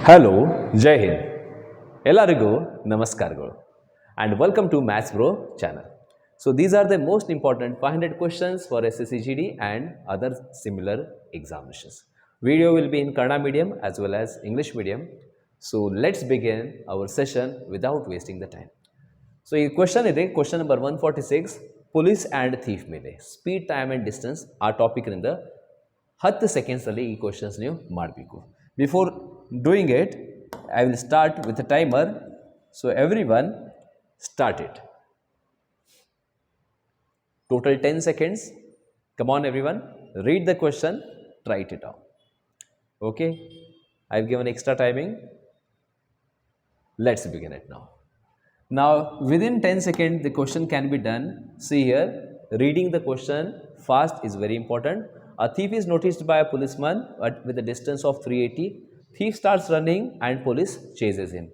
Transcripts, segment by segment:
Hello ಜೈ ಹಿಂದ್ ಎಲ್ಲರಿಗೂ ನಮಸ್ಕಾರಗಳು and welcome to maths bro channel. So these are the most important 500 questions for SSC GD and other similar examinations. Video will be in Kannada medium as well as English medium. So let's begin our session without wasting the time. So ಈ question ಇದೆ, question number 146, police and thief ಮೇಲೆ speed, time and distance ಆ ಟಾಪಿಕ್ನಿಂದ 10 ಸೆಕೆಂಡ್ಸಲ್ಲಿ ಈ questions ನೀವು ಮಾಡಬೇಕು. Before doing it I will start with a timer. So everyone start it. Total 10 seconds. Come on everyone. Read the question. Write it down. Okay. I've given extra timing. Let's begin it now. Now within 10 seconds the question can be done. See here. Reading the question fast is very important. A thief is noticed by a policeman with a distance of 380. Thief starts running and police chases him.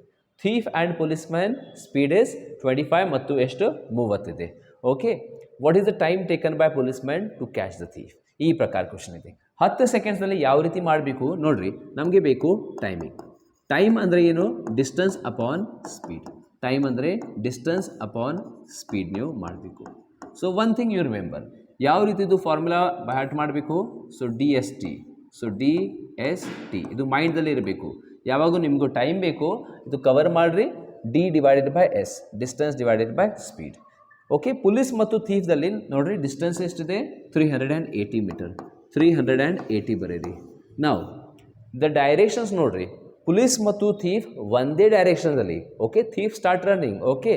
Thief and policeman speed is 25 ಮತ್ತು ಎಷ್ಟು 30 ಇದೆ. Okay, what is the time taken by policeman to catch the thief? ಈ ಪ್ರಕಾರ question ಇದೆ. 10 ಸೆಕೆಂಡ್ಸ್ನಲ್ಲಿ ಯಾವ ರೀತಿ ಮಾಡಬೇಕು ನೋಡ್ರಿ. ನಮಗೆ ಬೇಕು ಟೈಮಿಂಗ್. ಟೈಮ್ ಅಂದರೆ ಏನು? Distance upon speed. ಟೈಮ್ ಅಂದರೆ ಡಿಸ್ಟೆನ್ಸ್ ಅಪಾನ್ ಸ್ಪೀಡ್ ನೀವು ಮಾಡಬೇಕು. So one thing you remember, ಯಾವ ರೀತಿದು ಫಾರ್ಮುಲಾ ಹ್ಯಾಟ್ ಮಾಡಬೇಕು? So DST. ಸೊ DST ಇದು ಮೈಂಡ್ದಲ್ಲಿ ಇರಬೇಕು. ಯಾವಾಗೂ ನಿಮಗೂ ಟೈಮ್ ಬೇಕು ಇದು ಕವರ್ ಮಾಡಿರಿ. D divided by S, distance divided by speed. Okay, police ಮತ್ತು ಥೀಫ್ದಲ್ಲಿ ನೋಡಿರಿ ಡಿಸ್ಟೆನ್ಸ್ ಎಷ್ಟಿದೆ? 380 ಮೀಟರ್. 380 ಬರೀರಿ. ನಾವು ದ ಡೈರೆಕ್ಷನ್ಸ್ ನೋಡಿರಿ, ಪೊಲೀಸ್ ಮತ್ತು ಥೀಫ್ ಒಂದೇ ಡೈರೆಕ್ಷನ್ದಲ್ಲಿ. Okay, thief start running. Okay,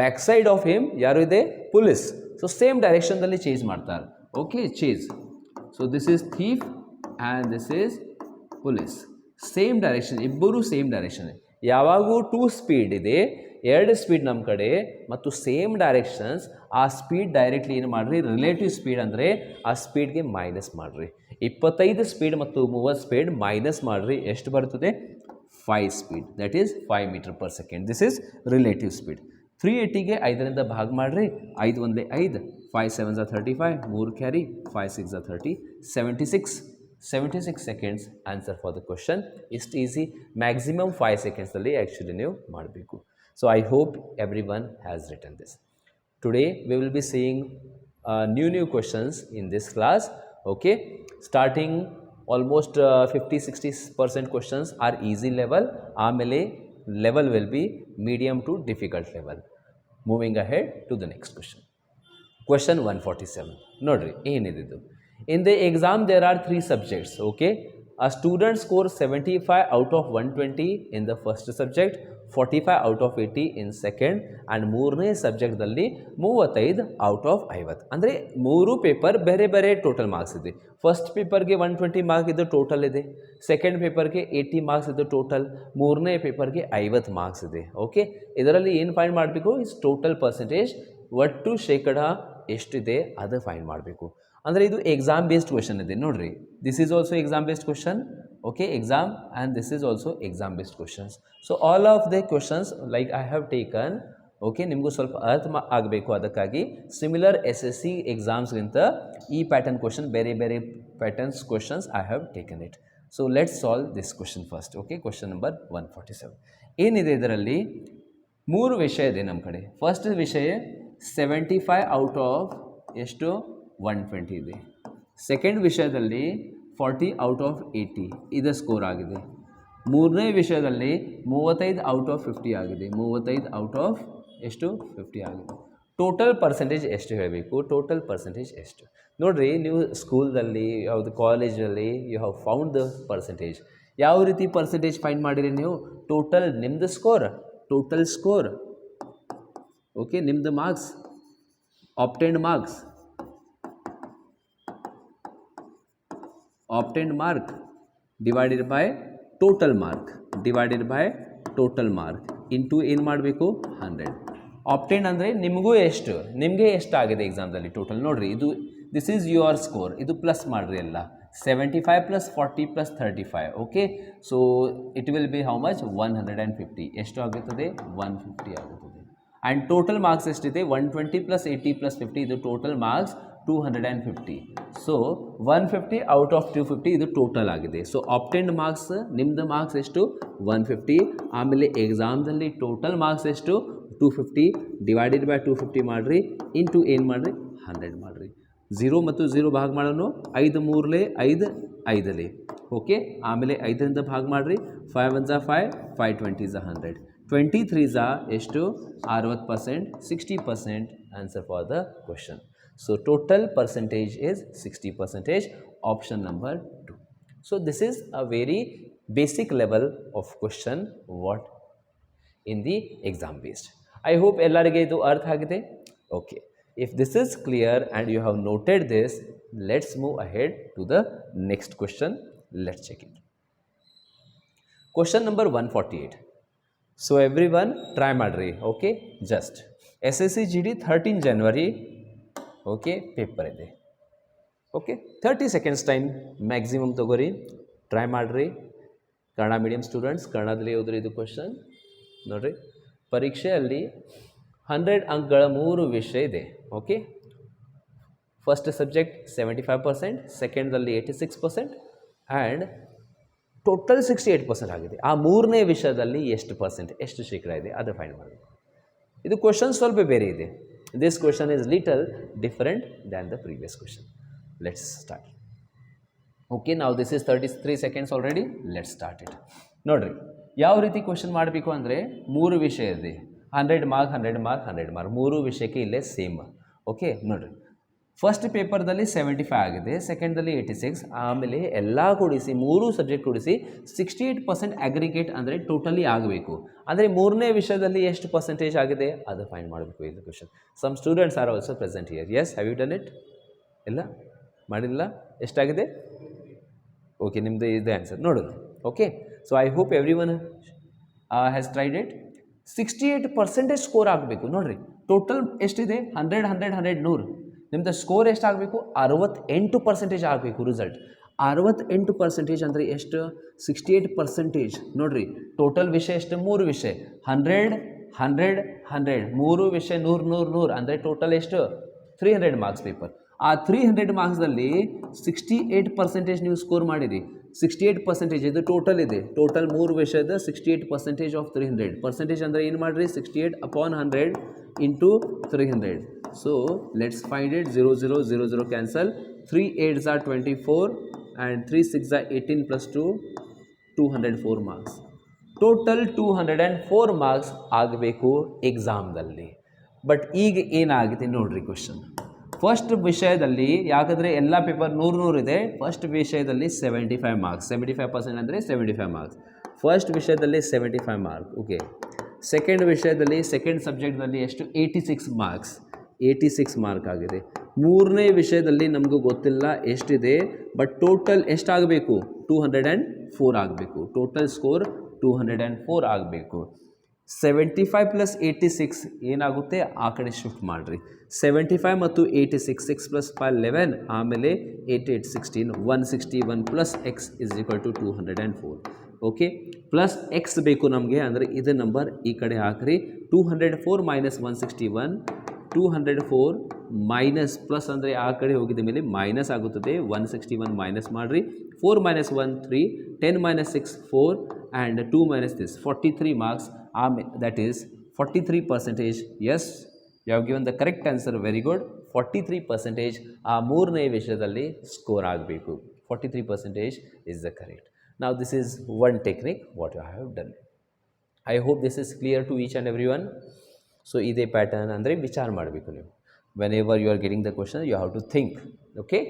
back side of him ಯಾರು ಇದೆ? ಪೊಲೀಸ್. ಸೊ ಸೇಮ್ ಡೈರೆಕ್ಷನ್ದಲ್ಲಿ ಚೇಂಜ್ ಮಾಡ್ತಾರೆ. Okay, change. So this is thief and this is police. Same direction, ಇಬ್ಬರು ಸೇಮ್ ಡೈರೆಕ್ಷನ್. ಯಾವಾಗೂ 2 ಸ್ಪೀಡ್ ಇದೆ, 2 ಸ್ಪೀಡ್ ನಮ್ಮ ಕಡೆ ಮತ್ತು ಸೇಮ್ ಡೈರೆಕ್ಷನ್ಸ್. ಆ ಸ್ಪೀಡ್ ಡೈರೆಕ್ಟ್ಲಿ ಏನು ಮಾಡಿರಿ? ರಿಲೇಟಿವ್ ಸ್ಪೀಡ್ ಅಂದರೆ ಆ ಸ್ಪೀಡ್ಗೆ ಮೈನಸ್ ಮಾಡಿರಿ. 25 ಸ್ಪೀಡ್ ಮತ್ತು 30 ಸ್ಪೀಡ್ ಮೈನಸ್ ಮಾಡಿರಿ. ಎಷ್ಟು ಬರ್ತದೆ? 5 speed. That is 5 metre per second. This is relative speed. 380ಗೆ 5ರಿಂದ ಭಾಗ ಮಾಡಿರಿ. 5 ಒಂದೇ 5, 5 7 35, 3 carry, 5 6 30, 76 seconds answer for the question. ಇಷ್ಟು ಈಸಿ. ಮ್ಯಾಕ್ಸಿಮಮ್ 5 ಸೆಕೆಂಡ್ಸಲ್ಲಿ ಆ್ಯಕ್ಚುಲಿ ನೀವು ಮಾಡಬೇಕು. So I hope everyone has written this. Today we will be seeing new questions in this class. Okay, starting almost 50-60% questions are easy level. ಆಮೇಲೆ level will be medium to difficult level. Moving ahead to the next question. Question 147 ನೋಡ್ರಿ ಏನಿದು. In the exam there are 3 subjects. Okay, a student scores 75 out of 120 in the first subject, 45 out of 80 in second, and ಮೂರನೇ ಸಬ್ಜೆಕ್ಟ್ದಲ್ಲಿ 35 out of 50. ಅಂದರೆ 3 paper ಬೇರೆ ಬೇರೆ total marks ಇದೆ. First ಪೇಪರ್ಗೆ 120 marks ಇದು total ಇದೆ. ಸೆಕೆಂಡ್ ಪೇಪರ್ಗೆ 80 ಮಾರ್ಕ್ಸ್ ಇದು ಟೋಟಲ್. ಮೂರನೇ ಪೇಪರ್ಗೆ 50 ಮಾರ್ಕ್ಸ್ ಇದೆ. ಓಕೆ, ಇದರಲ್ಲಿ ಏನು ಫೈಂಡ್ ಮಾಡಬೇಕು? ಇಸ್ ಟೋಟಲ್ ಪರ್ಸೆಂಟೇಜ್, ಒಟ್ಟು ಶೇಕಡ ಎಷ್ಟಿದೆ ಅದು ಫೈಂಡ್ ಮಾಡಬೇಕು. ಅಂದರೆ ಇದು ಎಕ್ಸಾಮ್ ಬೇಸ್ಡ್ ಕ್ವಶನ್ ಇದೆ ನೋಡ್ರಿ. This is also exam based question. Okay, exam and this is also exam based questions. So all of the questions like I have taken. Okay, ನಿಮಗೂ ಸ್ವಲ್ಪ ಅರ್ಥ ಆಗಬೇಕು, ಅದಕ್ಕಾಗಿ ಸಿಮಿಲರ್ SSC ಎಕ್ಸಾಮ್ಸ್ಗಿಂತ ಈ ಪ್ಯಾಟರ್ನ್ ಕ್ವಶನ್, ಬೇರೆ ಬೇರೆ patterns questions I have taken it. So let's solve this question first. Okay, question number 147 ಏನಿದೆ? ಇದರಲ್ಲಿ 3 ವಿಷಯ ಇದೆ ನಮ್ಮ ಕಡೆ. ಫಸ್ಟ್ ವಿಷಯ 75 ಔಟ್ ಆಫ್ ಎಷ್ಟು? 120 ಇದೆ. ಸೆಕೆಂಡ್ ವಿಷಯದಲ್ಲಿ 40 ಔಟ್ ಆಫ್ 80 ಇದು ಸ್ಕೋರ್ ಆಗಿದೆ. ಮೂರನೇ ವಿಷಯದಲ್ಲಿ 35 ಔಟ್ ಆಫ್ 50 ಆಗಿದೆ. 35 ಔಟ್ ಆಫ್ ಎಷ್ಟು? 50 ಆಗಿದೆ. ಟೋಟಲ್ ಪರ್ಸೆಂಟೇಜ್ ಎಷ್ಟು ಹೇಳಬೇಕು? ಟೋಟಲ್ ಪರ್ಸೆಂಟೇಜ್ ಎಷ್ಟು ನೋಡಿರಿ. ನೀವು ಸ್ಕೂಲ್ದಲ್ಲಿ ಯಾವುದು ಕಾಲೇಜಲ್ಲಿ you have found the percentage. ಯಾವ ರೀತಿ ಪರ್ಸೆಂಟೇಜ್ ಫೈಂಡ್ ಮಾಡಿರಿ ನೀವು? ಟೋಟಲ್ ನಿಮ್ಮದು ಸ್ಕೋರ್, ಟೋಟಲ್ ಸ್ಕೋರ್. ಓಕೆ, ನಿಮ್ಮದು marks, obtained marks, obtained mark divided by total mark, divided by total mark into ಏನು ಮಾಡಬೇಕು? 100. obtained ಅಂದರೆ ನಿಮಗೂ ಎಷ್ಟು, ನಿಮಗೆ ಎಷ್ಟಾಗಿದೆ ಎಕ್ಸಾಮ್ದಲ್ಲಿ ಟೋಟಲ್ ನೋಡಿರಿ. ಇದು ದಿಸ್ ಈಸ್ ಯುವರ್ ಸ್ಕೋರ್. ಇದು ಪ್ಲಸ್ ಮಾಡಿರಿ ಎಲ್ಲ. 75 + 40 + 35. Okay, so it will be how much? 150. ಎಷ್ಟು ಆಗುತ್ತದೆ? 150 ಆಗುತ್ತದೆ. ಆ್ಯಂಡ್ ಟೋಟಲ್ ಮಾರ್ಕ್ಸ್ ಎಷ್ಟಿದೆ? 120 + 80 + 50 ಇದು total marks 250. So 150 out of 250 ಇದು ಟೋಟಲ್ ಆಗಿದೆ. ಸೊ ಆಪ್ಟೆಂಡ್ ಮಾರ್ಕ್ಸ್ ನಿಮ್ಮದು ಮಾರ್ಕ್ಸ್ ಎಷ್ಟು 150. ಆಮೇಲೆ ಎಕ್ಸಾಮ್ದಲ್ಲಿ ಟೋಟಲ್ ಮಾರ್ಕ್ಸ್ ಎಷ್ಟು 250 ಡಿವೈಡೆಡ್ ಬೈ 250 ಮಾಡಿರಿ ಇಂಟು ಏನು ಮಾಡಿರಿ 100 ಮಾಡಿರಿ. 0 ಮತ್ತು 0 ಭಾಗ ಮಾಡೋಣ 5 3 5 5 ಓಕೆ. ಆಮೇಲೆ 5ರಿಂದ ಭಾಗ ಮಾಡಿರಿ 5 1 5 5 20 100 23 ಎಷ್ಟು 60%, 60% answer for the question. So total percentage is 60%, option number 2. So this is a very basic level of question what in the exam based. I hope ellarige idu arth agide. Okay, if this is clear and you have noted this, let's move ahead to the next question. Let's check it. Question number 148. So everyone try madri. Okay, just SSC GD 13 January okay paper ಇದೆ. Okay 30 seconds time maximum ತೊಗೋರಿ, try ಮಾಡಿರಿ. Kannada medium students ಕನ್ನಡದಲ್ಲಿ ಓದ್ರಿ ಇದು question ನೋಡಿರಿ. ಪರೀಕ್ಷೆಯಲ್ಲಿ 100 ಅಂಕಗಳ 3 ವಿಷಯ ಇದೆ. Okay, first subject 75%, ಸೆಕೆಂಡ್ದಲ್ಲಿ 86% and total 68% ಆಗಿದೆ. ಆ ಮೂರನೇ ವಿಷಯದಲ್ಲಿ ಎಷ್ಟು ಶೇಕಡ ಇದೆ ಅದು ಫೈಂಡ್ ಮಾಡಬೇಕು. ಇದು ಕ್ವಶನ್ ಸ್ವಲ್ಪ ಬೇರೆ ಇದೆ. This question is little different than the previous question. Let's start. Okay, now this is 33 seconds already. Let's start it. ನೋಡ್ರಿ ಯಾವ ರೀತಿ ಕ್ವಶನ್ ಮಾಡಬೇಕು ಅಂದರೆ 3 ವಿಷಯ ಇದೆ. 100 ಮಾರ್ಕ್ 100 ಮಾರ್ಕ್ 100 ಮಾರ್ಕ್ 3 ವಿಷಯಕ್ಕೆ ಇಲ್ಲೇ ಸೇಮ್. ಓಕೆ ನೋಡ್ರಿ, ಫಸ್ಟ್ ಪೇಪರ್ದಲ್ಲಿ 75 ಆಗಿದೆ, ಸೆಕೆಂಡ್ದಲ್ಲಿ 86, ಆಮೇಲೆ ಎಲ್ಲ ಕೂಡಿಸಿ 3 ಸಬ್ಜೆಕ್ಟ್ ಕೂಡಿಸಿ 68% ಅಗ್ರಿಗೇಟ್ ಅಂದರೆ ಟೋಟಲಿ ಆಗಬೇಕು. ಅಂದರೆ ಮೂರನೇ ವಿಷಯದಲ್ಲಿ ಎಷ್ಟು ಪರ್ಸೆಂಟೇಜ್ ಆಗಿದೆ ಅದು ಫೈಂಡ್ ಮಾಡಬೇಕು ಇದು question. Some students are also present here. Yes, have you done it? ಇಲ್ಲ ಮಾಡಿಲ್ಲ? ಎಷ್ಟಾಗಿದೆ? ಓಕೆ, ನಿಮ್ಮದು ಇದೆ ಆನ್ಸರ್ ನೋಡೋದು. Okay, so I hope everyone has tried it. 68% score ಆಗಬೇಕು. ನೋಡಿರಿ ಟೋಟಲ್ ಎಷ್ಟಿದೆ 100 100 100 100. ನಿಮ್ಮದು ಸ್ಕೋರ್ ಎಷ್ಟಾಗಬೇಕು 68% ಆಗಬೇಕು. ರಿಸಲ್ಟ್ 68% ಅಂದರೆ ಎಷ್ಟು 68%. ನೋಡಿರಿ ಟೋಟಲ್ ವಿಷಯ ಎಷ್ಟು 3 ವಿಷಯ 100 100 100 3 ವಿಷಯ 100 100 100 ಅಂದರೆ ಟೋಟಲ್ ಎಷ್ಟು 300 ಮಾರ್ಕ್ಸ್ ಪೇಪರ್. ಆ 300 ಮಾರ್ಕ್ಸ್ದಲ್ಲಿ 68% ನೀವು ಸ್ಕೋರ್ ಮಾಡಿರಿ. 68% ಇದು ಟೋಟಲ್ ಇದೆ. ಟೋಟಲ್ 3 ವಿಷಯದ 68% ಆಫ್ 300. ಪರ್ಸೆಂಟೇಜ್ ಅಂದರೆ ಏನು ಮಾಡಿರಿ 68 upon 100 into 300. So let's find it. 0 0 0 0 cancel. 3 8s are 24 and 3 6s are 18 plus 2 204 marks. Total 204 marks ಆಗಬೇಕು ಎಕ್ಸಾಮ್ದಲ್ಲಿ. ಬಟ್ ಈಗ ಏನಾಗಿದೆ ನೋಡ್ರಿ ಕ್ವಶನ್. ಫಸ್ಟ್ ವಿಷಯದಲ್ಲಿ ಯಾಕಂದರೆ ಎಲ್ಲ ಪೇಪರ್ 100 100 ಇದೆ. ಫಸ್ಟ್ ವಿಷಯದಲ್ಲಿ 75 ಮಾರ್ಕ್ಸ್, 75% ಅಂದರೆ 75 ಮಾರ್ಕ್ಸ್. ಫಸ್ಟ್ ವಿಷಯದಲ್ಲಿ 75 ಮಾರ್ಕ್. ಓಕೆ, ಸೆಕೆಂಡ್ ವಿಷಯದಲ್ಲಿ ಸೆಕೆಂಡ್ ಸಬ್ಜೆಕ್ಟ್ನಲ್ಲಿ ಎಷ್ಟು 86 ಮಾರ್ಕ್ಸ್, 86 ಮಾರ್ಕ್ ಆಗಿದೆ. ಮೂರನೇ ವಿಷಯದಲ್ಲಿ ನಮಗೂ ಗೊತ್ತಿಲ್ಲ ಎಷ್ಟಿದೆ, ಬಟ್ ಟೋಟಲ್ ಎಷ್ಟಾಗಬೇಕು 204 ಆಗಬೇಕು. ಟೋಟಲ್ ಸ್ಕೋರ್ 204 ಆಗಬೇಕು. 75 ಪ್ಲಸ್ 86 ಏನಾಗುತ್ತೆ ಆ ಕಡೆ ಶಿಫ್ಟ್ ಮಾಡಿರಿ. 75 ಮತ್ತು 86 6 ಪ್ಲಸ್ 5 11 ಆಮೇಲೆ 88 16 161 plus X is equal to 204. Okay, plus X ಬೇಕು ನಮಗೆ ಅಂದರೆ ಇದು ನಂಬರ್ ಈ ಕಡೆ ಹಾಕ್ರಿ. 204 ಮೈನಸ್ 161 204 ಮೈನಸ್ ಪ್ಲಸ್ ಅಂದರೆ ಆ ಕಡೆ ಹೋಗಿದ ಮೇಲೆ ಮೈನಸ್ ಆಗುತ್ತದೆ. 161 ಮೈನಸ್ ಮಾಡಿರಿ. 4 minus 1 3 10 minus 6 4 and 2 minus this 43 marks. That is 43%. Yes, you have given the correct answer. Very good. 43% ಆ ಮೂರನೇ ವಿಷಯದಲ್ಲಿ ಸ್ಕೋರ್ ಆಗಬೇಕು. 43% is the correct. Now this is one technique what you have done. I hope this is clear to each and everyone. So ಇದೇ pattern ಅಂದರೆ ವಿಚಾರ ಮಾಡಬೇಕು ನೀವು. Whenever you are getting the question, you have to think. Okay,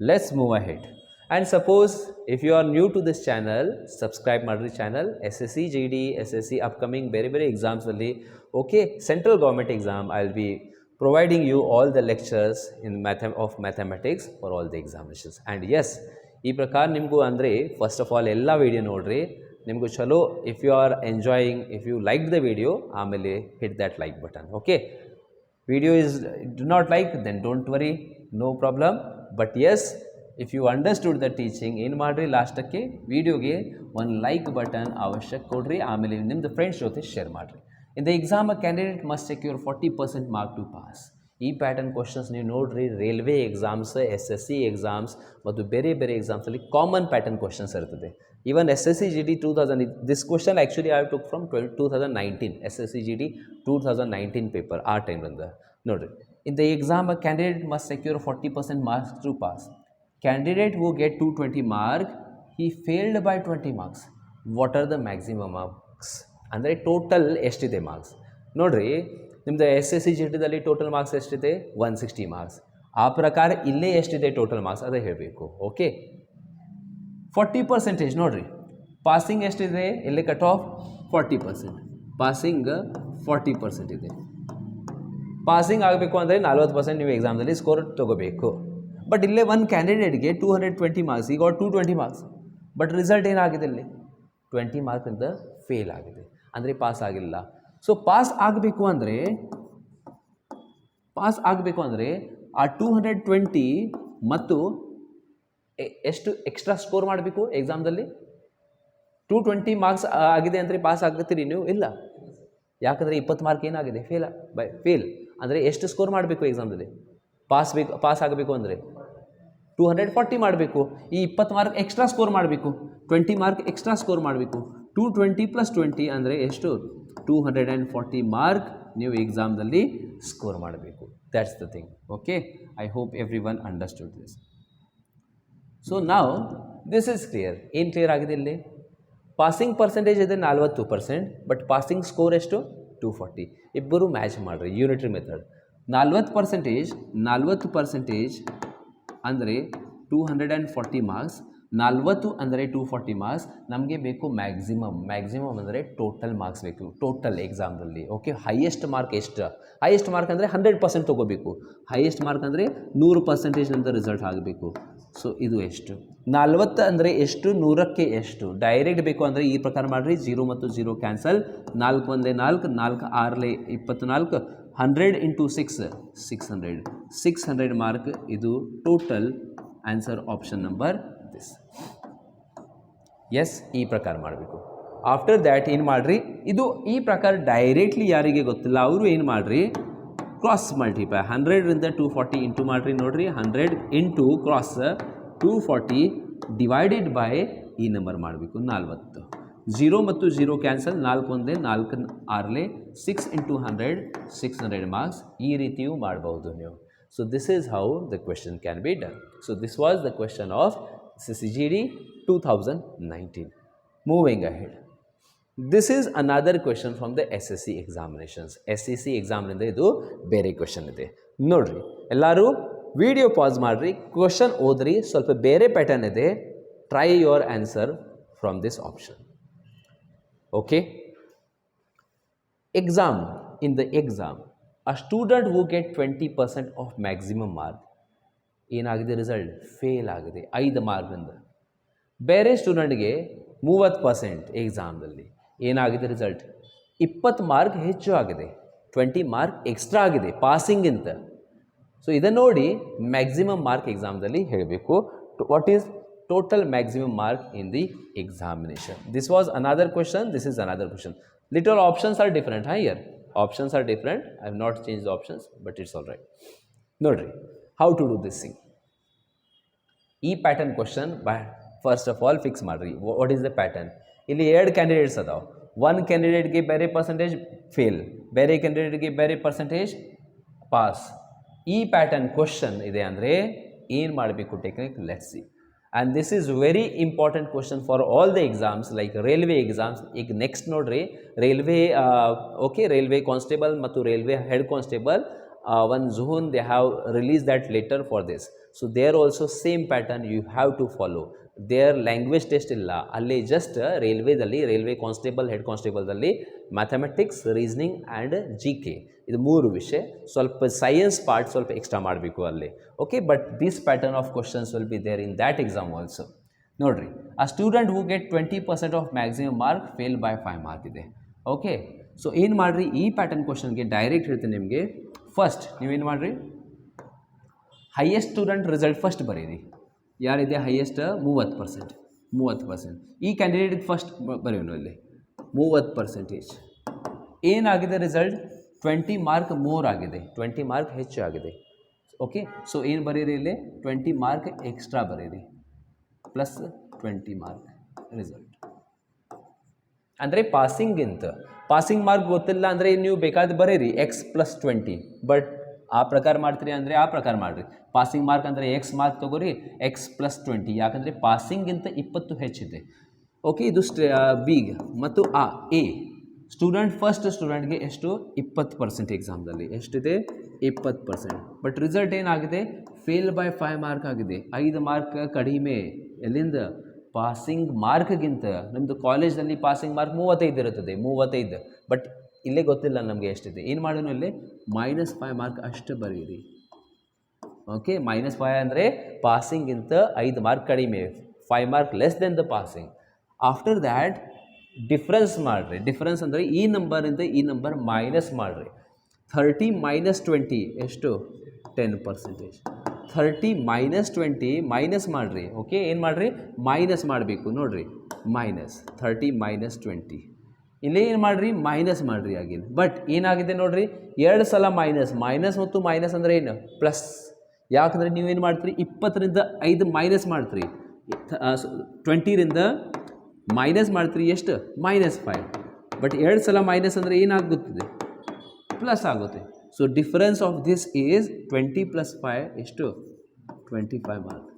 let's move ahead. And suppose if you are new to this channel, subscribe ಮಾಡ್ರಿ channel. SSC GD SSC upcoming ಬೇರೆ ಬೇರೆ ಎಕ್ಸಾಮ್ಸಲ್ಲಿ okay central government exam I will be providing you all the lectures in mathematics for all the examinations. And yes, ಈ ಪ್ರಕಾರ ನಿಮಗೂ ಅಂದರೆ first of all ಎಲ್ಲ video ನೋಡಿರಿ. ನಿಮಗೂ ಚಲೋ if you are enjoying, if you like the video, ಆಮೇಲೆ hit that like button. Okay, video is do not like then don't worry, no problem. But yes, if you understood the teaching ಏನು ಮಾಡಿರಿ ಲಾಸ್ಟಕ್ಕೆ ವಿಡಿಯೋಗೆ ಒಂದು like button ಅವಶ್ಯಕ ಕೊಡ್ರಿ. ಆಮೇಲೆ ನಿಮ್ಮದು friends ಜೊತೆ ಶೇರ್ ಮಾಡಿರಿ. In the exam a candidate must secure 40% mark to pass. ಈ ಪ್ಯಾಟರ್ನ್ ಕ್ವಶನ್ಸ್ ನೀವು ನೋಡ್ರಿ ರೈಲ್ವೆ ಎಕ್ಸಾಮ್ಸ್, SSC ಎಕ್ಸಾಮ್ಸ್ ಮತ್ತು ಬೇರೆ ಬೇರೆ ಎಕ್ಸಾಮ್ಸಲ್ಲಿ ಕಾಮನ್ ಪ್ಯಾಟರ್ನ್ ಕ್ವಶನ್ಸ್ ಇರ್ತದೆ. Even SSC GD 2000, this question actually I took from 2019 SSC GD 2019 paper ಆ ಟೈಮಿಂದ ನೋಡಿರಿ. In the exam a candidate must secure 40% marks to pass. Candidate who get 220 mark, he failed by 20 marks. What are the maximum marks? ಅಂದರೆ total ಎಷ್ಟಿದೆ marks ನೋಡಿರಿ. ನಿಮ್ಮದು SSC GDದಲ್ಲಿ total marks ಎಷ್ಟಿದೆ? 160 marks. ಆ ಪ್ರಕಾರ ಇಲ್ಲೇ ಎಷ್ಟಿದೆ ಟೋಟಲ್ ಮಾರ್ಕ್ಸ್ ಅದೇ ಹೇಳಬೇಕು. ಓಕೆ, 40% ನೋಡಿರಿ. ಪಾಸಿಂಗ್ ಎಷ್ಟಿದೆ? ಇಲ್ಲಿ ಕಟ್ ಆಫ್ 40%. ಪಾಸಿಂಗ್ 40% ಇದೆ. ಪಾಸಿಂಗ್ ಆಗಬೇಕು ಅಂದರೆ 40% ನೀವು ಎಕ್ಸಾಮ್ದಲ್ಲಿ ಸ್ಕೋರ್ ತೊಗೋಬೇಕು. ಬಟ್ ಇಲ್ಲೇ ಒಂದು ಕ್ಯಾಂಡಿಡೇಟ್ಗೆ 220 ಮಾರ್ಕ್ಸ್, ಈಗ 220 ಮಾರ್ಕ್ಸ್. ಬಟ್ ರಿಸಲ್ಟ್ ಏನಾಗಿದೆ? ಇಲ್ಲಿ 20 ಮಾರ್ಕ್ಸಿಂದ ಫೇಲ್ ಆಗಿದೆ, ಅಂದರೆ ಪಾಸ್ ಆಗಿಲ್ಲ. ಸೊ ಪಾಸ್ ಆಗಬೇಕು ಅಂದರೆ ಆ 220 ಮತ್ತು ಎಷ್ಟು ಎಕ್ಸ್ಟ್ರಾ ಸ್ಕೋರ್ ಮಾಡಬೇಕು ಎಕ್ಸಾಮ್ದಲ್ಲಿ? 220 ಮಾರ್ಕ್ಸ್ ಆಗಿದೆ ಅಂದರೆ ಪಾಸ್ ಆಗ್ತೀರಿ ನೀವು? ಇಲ್ಲ. ಯಾಕಂದರೆ 20 ಮಾರ್ಕ್ ಏನಾಗಿದೆ? ಫೇಲ್ ಅಂದರೆ ಎಷ್ಟು ಸ್ಕೋರ್ ಮಾಡಬೇಕು ಎಕ್ಸಾಮ್ದಲ್ಲಿ? ಪಾಸ್ ಆಗಬೇಕು ಅಂದರೆ 240 ಮಾಡಬೇಕು. ಈ 20 ಮಾರ್ಕ್ ಎಕ್ಸ್ಟ್ರಾ ಸ್ಕೋರ್ ಮಾಡಬೇಕು, 20 ಮಾರ್ಕ್ ಎಕ್ಸ್ಟ್ರಾ ಸ್ಕೋರ್ ಮಾಡಬೇಕು. 220 + 20 ಅಂದರೆ ಎಷ್ಟು? 240 ಮಾರ್ಕ್ ನೀವು ಎಕ್ಸಾಮ್ದಲ್ಲಿ ಸ್ಕೋರ್ ಮಾಡಬೇಕು. That's the thing. Okay, I hope everyone understood this. So ನಾವು ದಿಸ್ ಈಸ್ ಕ್ಲಿಯರ್. ಏನು ಕ್ಲಿಯರ್ ಆಗಿದೆ ಇಲ್ಲಿ? ಪಾಸಿಂಗ್ ಪರ್ಸೆಂಟೇಜ್ ಇದೆ 40%, ಬಟ್ ಪಾಸಿಂಗ್ ಸ್ಕೋರ್ ಎಷ್ಟು? 240. ಇಬ್ಬರು ಮ್ಯಾಚ್ ಮಾಡಿರಿ ಯೂನಿಟ್ರಿ ಮೆಥಡ್. 40% ಅಂದರೆ 240 ಮಾರ್ಕ್ಸ್, 40 ಅಂದರೆ 240 ಮಾರ್ಕ್ಸ್. ನಮಗೆ ಬೇಕು ಮ್ಯಾಕ್ಸಿಮಮ್ ಅಂದರೆ ಟೋಟಲ್ ಮಾರ್ಕ್ಸ್ ಬೇಕು ಟೋಟಲ್ ಎಕ್ಸಾಮ್ದಲ್ಲಿ. ಓಕೆ, ಹೈಯೆಸ್ಟ್ ಮಾರ್ಕ್ ಎಷ್ಟು? ಹೈಯೆಸ್ಟ್ ಮಾರ್ಕ್ ಅಂದರೆ 100% ತೊಗೋಬೇಕು. ಹೈಯೆಸ್ಟ್ ಮಾರ್ಕ್ ಅಂದರೆ 100% ಅಂತ ರಿಸಲ್ಟ್ ಆಗಬೇಕು. ಸೊ ಇದು ಎಷ್ಟು? 40 ಅಂದರೆ ಎಷ್ಟು? 100ಕ್ಕೆ ಎಷ್ಟು? ಡೈರೆಕ್ಟ್ ಬೇಕು ಅಂದರೆ ಈ ಪ್ರಕಾರ ಮಾಡಿರಿ. 0 ಮತ್ತು 0 ಕ್ಯಾನ್ಸಲ್. 4 1 4, 4 6 24, 100 × 6 600. 600 ಮಾರ್ಕ್ ಇದು total answer. Option number this. Yes, ಈ ಪ್ರಕಾರ ಮಾಡಬೇಕು. ಆಫ್ಟರ್ ದ್ಯಾಟ್ ಏನು ಮಾಡಿರಿ? ಇದು ಈ ಪ್ರಕಾರ ಡೈರೆಕ್ಟ್ಲಿ ಯಾರಿಗೆ ಗೊತ್ತಿಲ್ಲ ಅವರು ಏನು ಮಾಡಿರಿ? ಕ್ರಾಸ್ ಮಲ್ಟಿಪ್ಲೈ 100ರಿಂದ 240 ಇಂಟು ಮಾಡಿರಿ. ನೋಡಿರಿ, 100 ಇಂಟು ಕ್ರಾಸ್ 240 ಡಿವೈಡೆಡ್ ಬೈ ಈ ನಂಬರ್ ಮಾಡಬೇಕು 40. 0 ಮತ್ತು 0 ಕ್ಯಾನ್ಸಲ್. 4 1 4 6 6 × 100 600 ಮಾರ್ಕ್ಸ್. ಈ ರೀತಿಯೂ ಮಾಡಬಹುದು ನೀವು. So this is how the question can be done. So this was the question of SSC GD 2019. Moving ahead. This is another question from the SSC examinations. SSC ಎಕ್ಸಾಮ್ನಿಂದ ಇದು ಬೇರೆ question ಇದೆ. ನೋಡಿರಿ, ಎಲ್ಲರೂ video pause ಮಾಡಿರಿ, question ಓದ್ರಿ. ಸ್ವಲ್ಪ ಬೇರೆ pattern ಇದೆ. Try your answer from this option. Okay, exam. In the exam, a student who get 20% of maximum mark, ಏನಾಗಿದೆ? ರಿಸಲ್ಟ್ ಫೇಲ್ ಆಗಿದೆ 5 ಮಾರ್ಕ್ನಿಂದ. ಬೇರೆ ಸ್ಟೂಡೆಂಟ್ಗೆ 30% ಎಕ್ಸಾಮ್ದಲ್ಲಿ ಏನಾಗಿದೆ? ರಿಸಲ್ಟ್ 20 ಮಾರ್ಕ್ ಹೆಚ್ಚು ಆಗಿದೆ, 20 ಮಾರ್ಕ್ ಎಕ್ಸ್ಟ್ರಾ ಆಗಿದೆ ಪಾಸಿಂಗಿಂತ. ಸೊ ಇದನ್ನು ನೋಡಿ ಮ್ಯಾಕ್ಸಿಮಮ್ ಮಾರ್ಕ್ ಎಕ್ಸಾಮ್ದಲ್ಲಿ ಹೇಳಬೇಕು. What is total maximum mark in the examination? This was another question, this is another question. Little options are different. Here options are different. I have not changed the options, but it's all right. Nodri, how to do this thing? E pattern question, but first of all fix madri. What is the pattern? Illi 2 candidates adav. One candidate ge bare percentage fail, bare candidate ge bare percentage pass. E pattern question ide andre ಏನು ಮಾಡಬೇಕು technique? Let's see. And this is very important question for all the exams, like railway exams. ಈಗ next ನೋಡ್ರಿ, railway railway constable ಮತ್ತು railway head constable one zone they have released that letter for this. So there also same pattern you have to follow. Their language test illa, alli just railway constable head ಕಾನ್ಸ್ಟೇಬಲ್ದಲ್ಲಿ mathematics, reasoning and GK ಇದು 3 ವಿಷಯ. ಸ್ವಲ್ಪ science part ಸ್ವಲ್ಪ extra ಮಾಡಬೇಕು ಅಲ್ಲಿ. Okay, but this pattern of questions will be there in that exam also. ನೋಡಿರಿ, ಆ student who get 20% of maximum mark fail by 5 mark ಇದೆ. ಓಕೆ, ಸೊ ಏನು ಮಾಡಿರಿ, ಈ ಪ್ಯಾಟರ್ನ್ ಕ್ವಶನ್ಗೆ ಡೈರೆಕ್ಟ್ ಹೇಳ್ತೀನಿ ನಿಮಗೆ. ಫಸ್ಟ್ ನೀವೇನು ಮಾಡಿರಿ, ಹೈಯೆಸ್ಟ್ ಸ್ಟೂಡೆಂಟ್ ರಿಸಲ್ಟ್ ಫಸ್ಟ್ ಬರೀರಿ. ಯಾರಿದೆ ಹೈಯೆಸ್ಟ್? 30%. ಈ ಕ್ಯಾಂಡಿಡೇಟ್ಗೆ ಫಸ್ಟ್ ಬರೆಯೋಣ ಇಲ್ಲಿ 30%. ಏನಾಗಿದೆ ರಿಸಲ್ಟ್? 20 ಮಾರ್ಕ್ ಮೋರ್ ಆಗಿದೆ, 20 ಮಾರ್ಕ್ ಹೆಚ್ಚು ಆಗಿದೆ. ಓಕೆ, ಸೊ ಏನು ಬರೀರಿ ಇಲ್ಲಿ 20 ಮಾರ್ಕ್ ಎಕ್ಸ್ಟ್ರಾ ಬರೀರಿ ಪ್ಲಸ್ 20 ಮಾರ್ಕ್ ರಿಸಲ್ಟ್. ಅಂದರೆ ಪಾಸಿಂಗ್ ಮಾರ್ಕ್ ಗೊತ್ತಿಲ್ಲ ಅಂದರೆ ನೀವು ಬೇಕಾದ್ರೆ ಬರೀರಿ ಎಕ್ಸ್ ಪ್ಲಸ್ 20, ಬಟ್ ಆ ಪ್ರಕಾರ ಮಾಡ್ತೀರಿ ಅಂದರೆ ಆ ಪ್ರಕಾರ ಮಾಡಿರಿ. ಪಾಸಿಂಗ್ ಮಾರ್ಕ್ ಅಂದರೆ ಎಕ್ಸ್ ಮಾರ್ಕ್ ತೊಗೋರಿ ಎಕ್ಸ್ ಪ್ಲಸ್ 20, ಯಾಕಂದರೆ ಪಾಸಿಂಗಿಂತ 20 ಹೆಚ್ಚಿದೆ. ಓಕೆ, ಇದು ಬಿಗ್ ಮತ್ತು ಎ ಫಸ್ಟ್ ಸ್ಟೂಡೆಂಟ್ಗೆ ಎಷ್ಟು 20% ಎಕ್ಸಾಮ್ದಲ್ಲಿ ಎಷ್ಟಿದೆ 20%. ಬಟ್ ರಿಸಲ್ಟ್ ಏನಾಗಿದೆ ಫೇಲ್ ಬೈ 5 ಮಾರ್ಕ್ ಆಗಿದೆ, 5 ಮಾರ್ಕ್ ಕಡಿಮೆ. ಎಲ್ಲಿಂದ ಪಾಸಿಂಗ್ ಮಾರ್ಕ್ಗಿಂತ ನಮ್ಮದು ಕಾಲೇಜಲ್ಲಿ ಪಾಸಿಂಗ್ ಮಾರ್ಕ್ 35 ಇರುತ್ತದೆ, 35. ಬಟ್ ಇಲ್ಲೇ ಗೊತ್ತಿಲ್ಲ ನಮಗೆ ಎಷ್ಟಿದೆ. ಏನು ಮಾಡೋಣ ಇಲ್ಲಿ -5 ಮಾರ್ಕ್ ಅಷ್ಟು ಬರೀರಿ. ಓಕೆ, -5 ಅಂದರೆ ಪಾಸಿಂಗಿಂತ 5 ಮಾರ್ಕ್ ಕಡಿಮೆ, 5 mark less than the passing. After that difference ಮಾಡಿರಿ. ಡಿಫ್ರೆನ್ಸ್ ಅಂದರೆ ಈ ನಂಬರಿಂದ ಈ ನಂಬರ್ ಮೈನಸ್ ಮಾಡಿರಿ. 30 - 20 ಎಷ್ಟು 10%. 30 - 20 ಮೈನಸ್ ಮಾಡಿರಿ. ಓಕೆ, ಏನು ಮಾಡಿರಿ ಮೈನಸ್ ಮಾಡಬೇಕು ನೋಡಿರಿ, -30 - 20. ಇಲ್ಲೇ ಏನು ಮಾಡಿರಿ ಮೈನಸ್ ಮಾಡಿರಿ ಆಗಿನ. ಬಟ್ ಏನಾಗಿದೆ ನೋಡಿರಿ 2 ಸಲ ಮೈನಸ್ ಮತ್ತು ಮೈನಸ್ ಅಂದರೆ ಏನು ಪ್ಲಸ್. ಯಾಕಂದರೆ ನೀವೇನು ಮಾಡ್ತೀರಿ 20ರಿಂದ 5 ಮೈನಸ್ ಮಾಡ್ತೀರಿ, 20ರಿಂದ ಮೈನಸ್ ಮಾಡ್ತೀರಿ ಎಷ್ಟು -5. ಬಟ್ 2 ಸಲ ಮೈನಸ್ ಅಂದರೆ ಏನಾಗುತ್ತದೆ ಪ್ಲಸ್ ಆಗುತ್ತೆ. So difference of this is 20 + 5 ಎಷ್ಟು 25 ಮಾರ್ಕ್.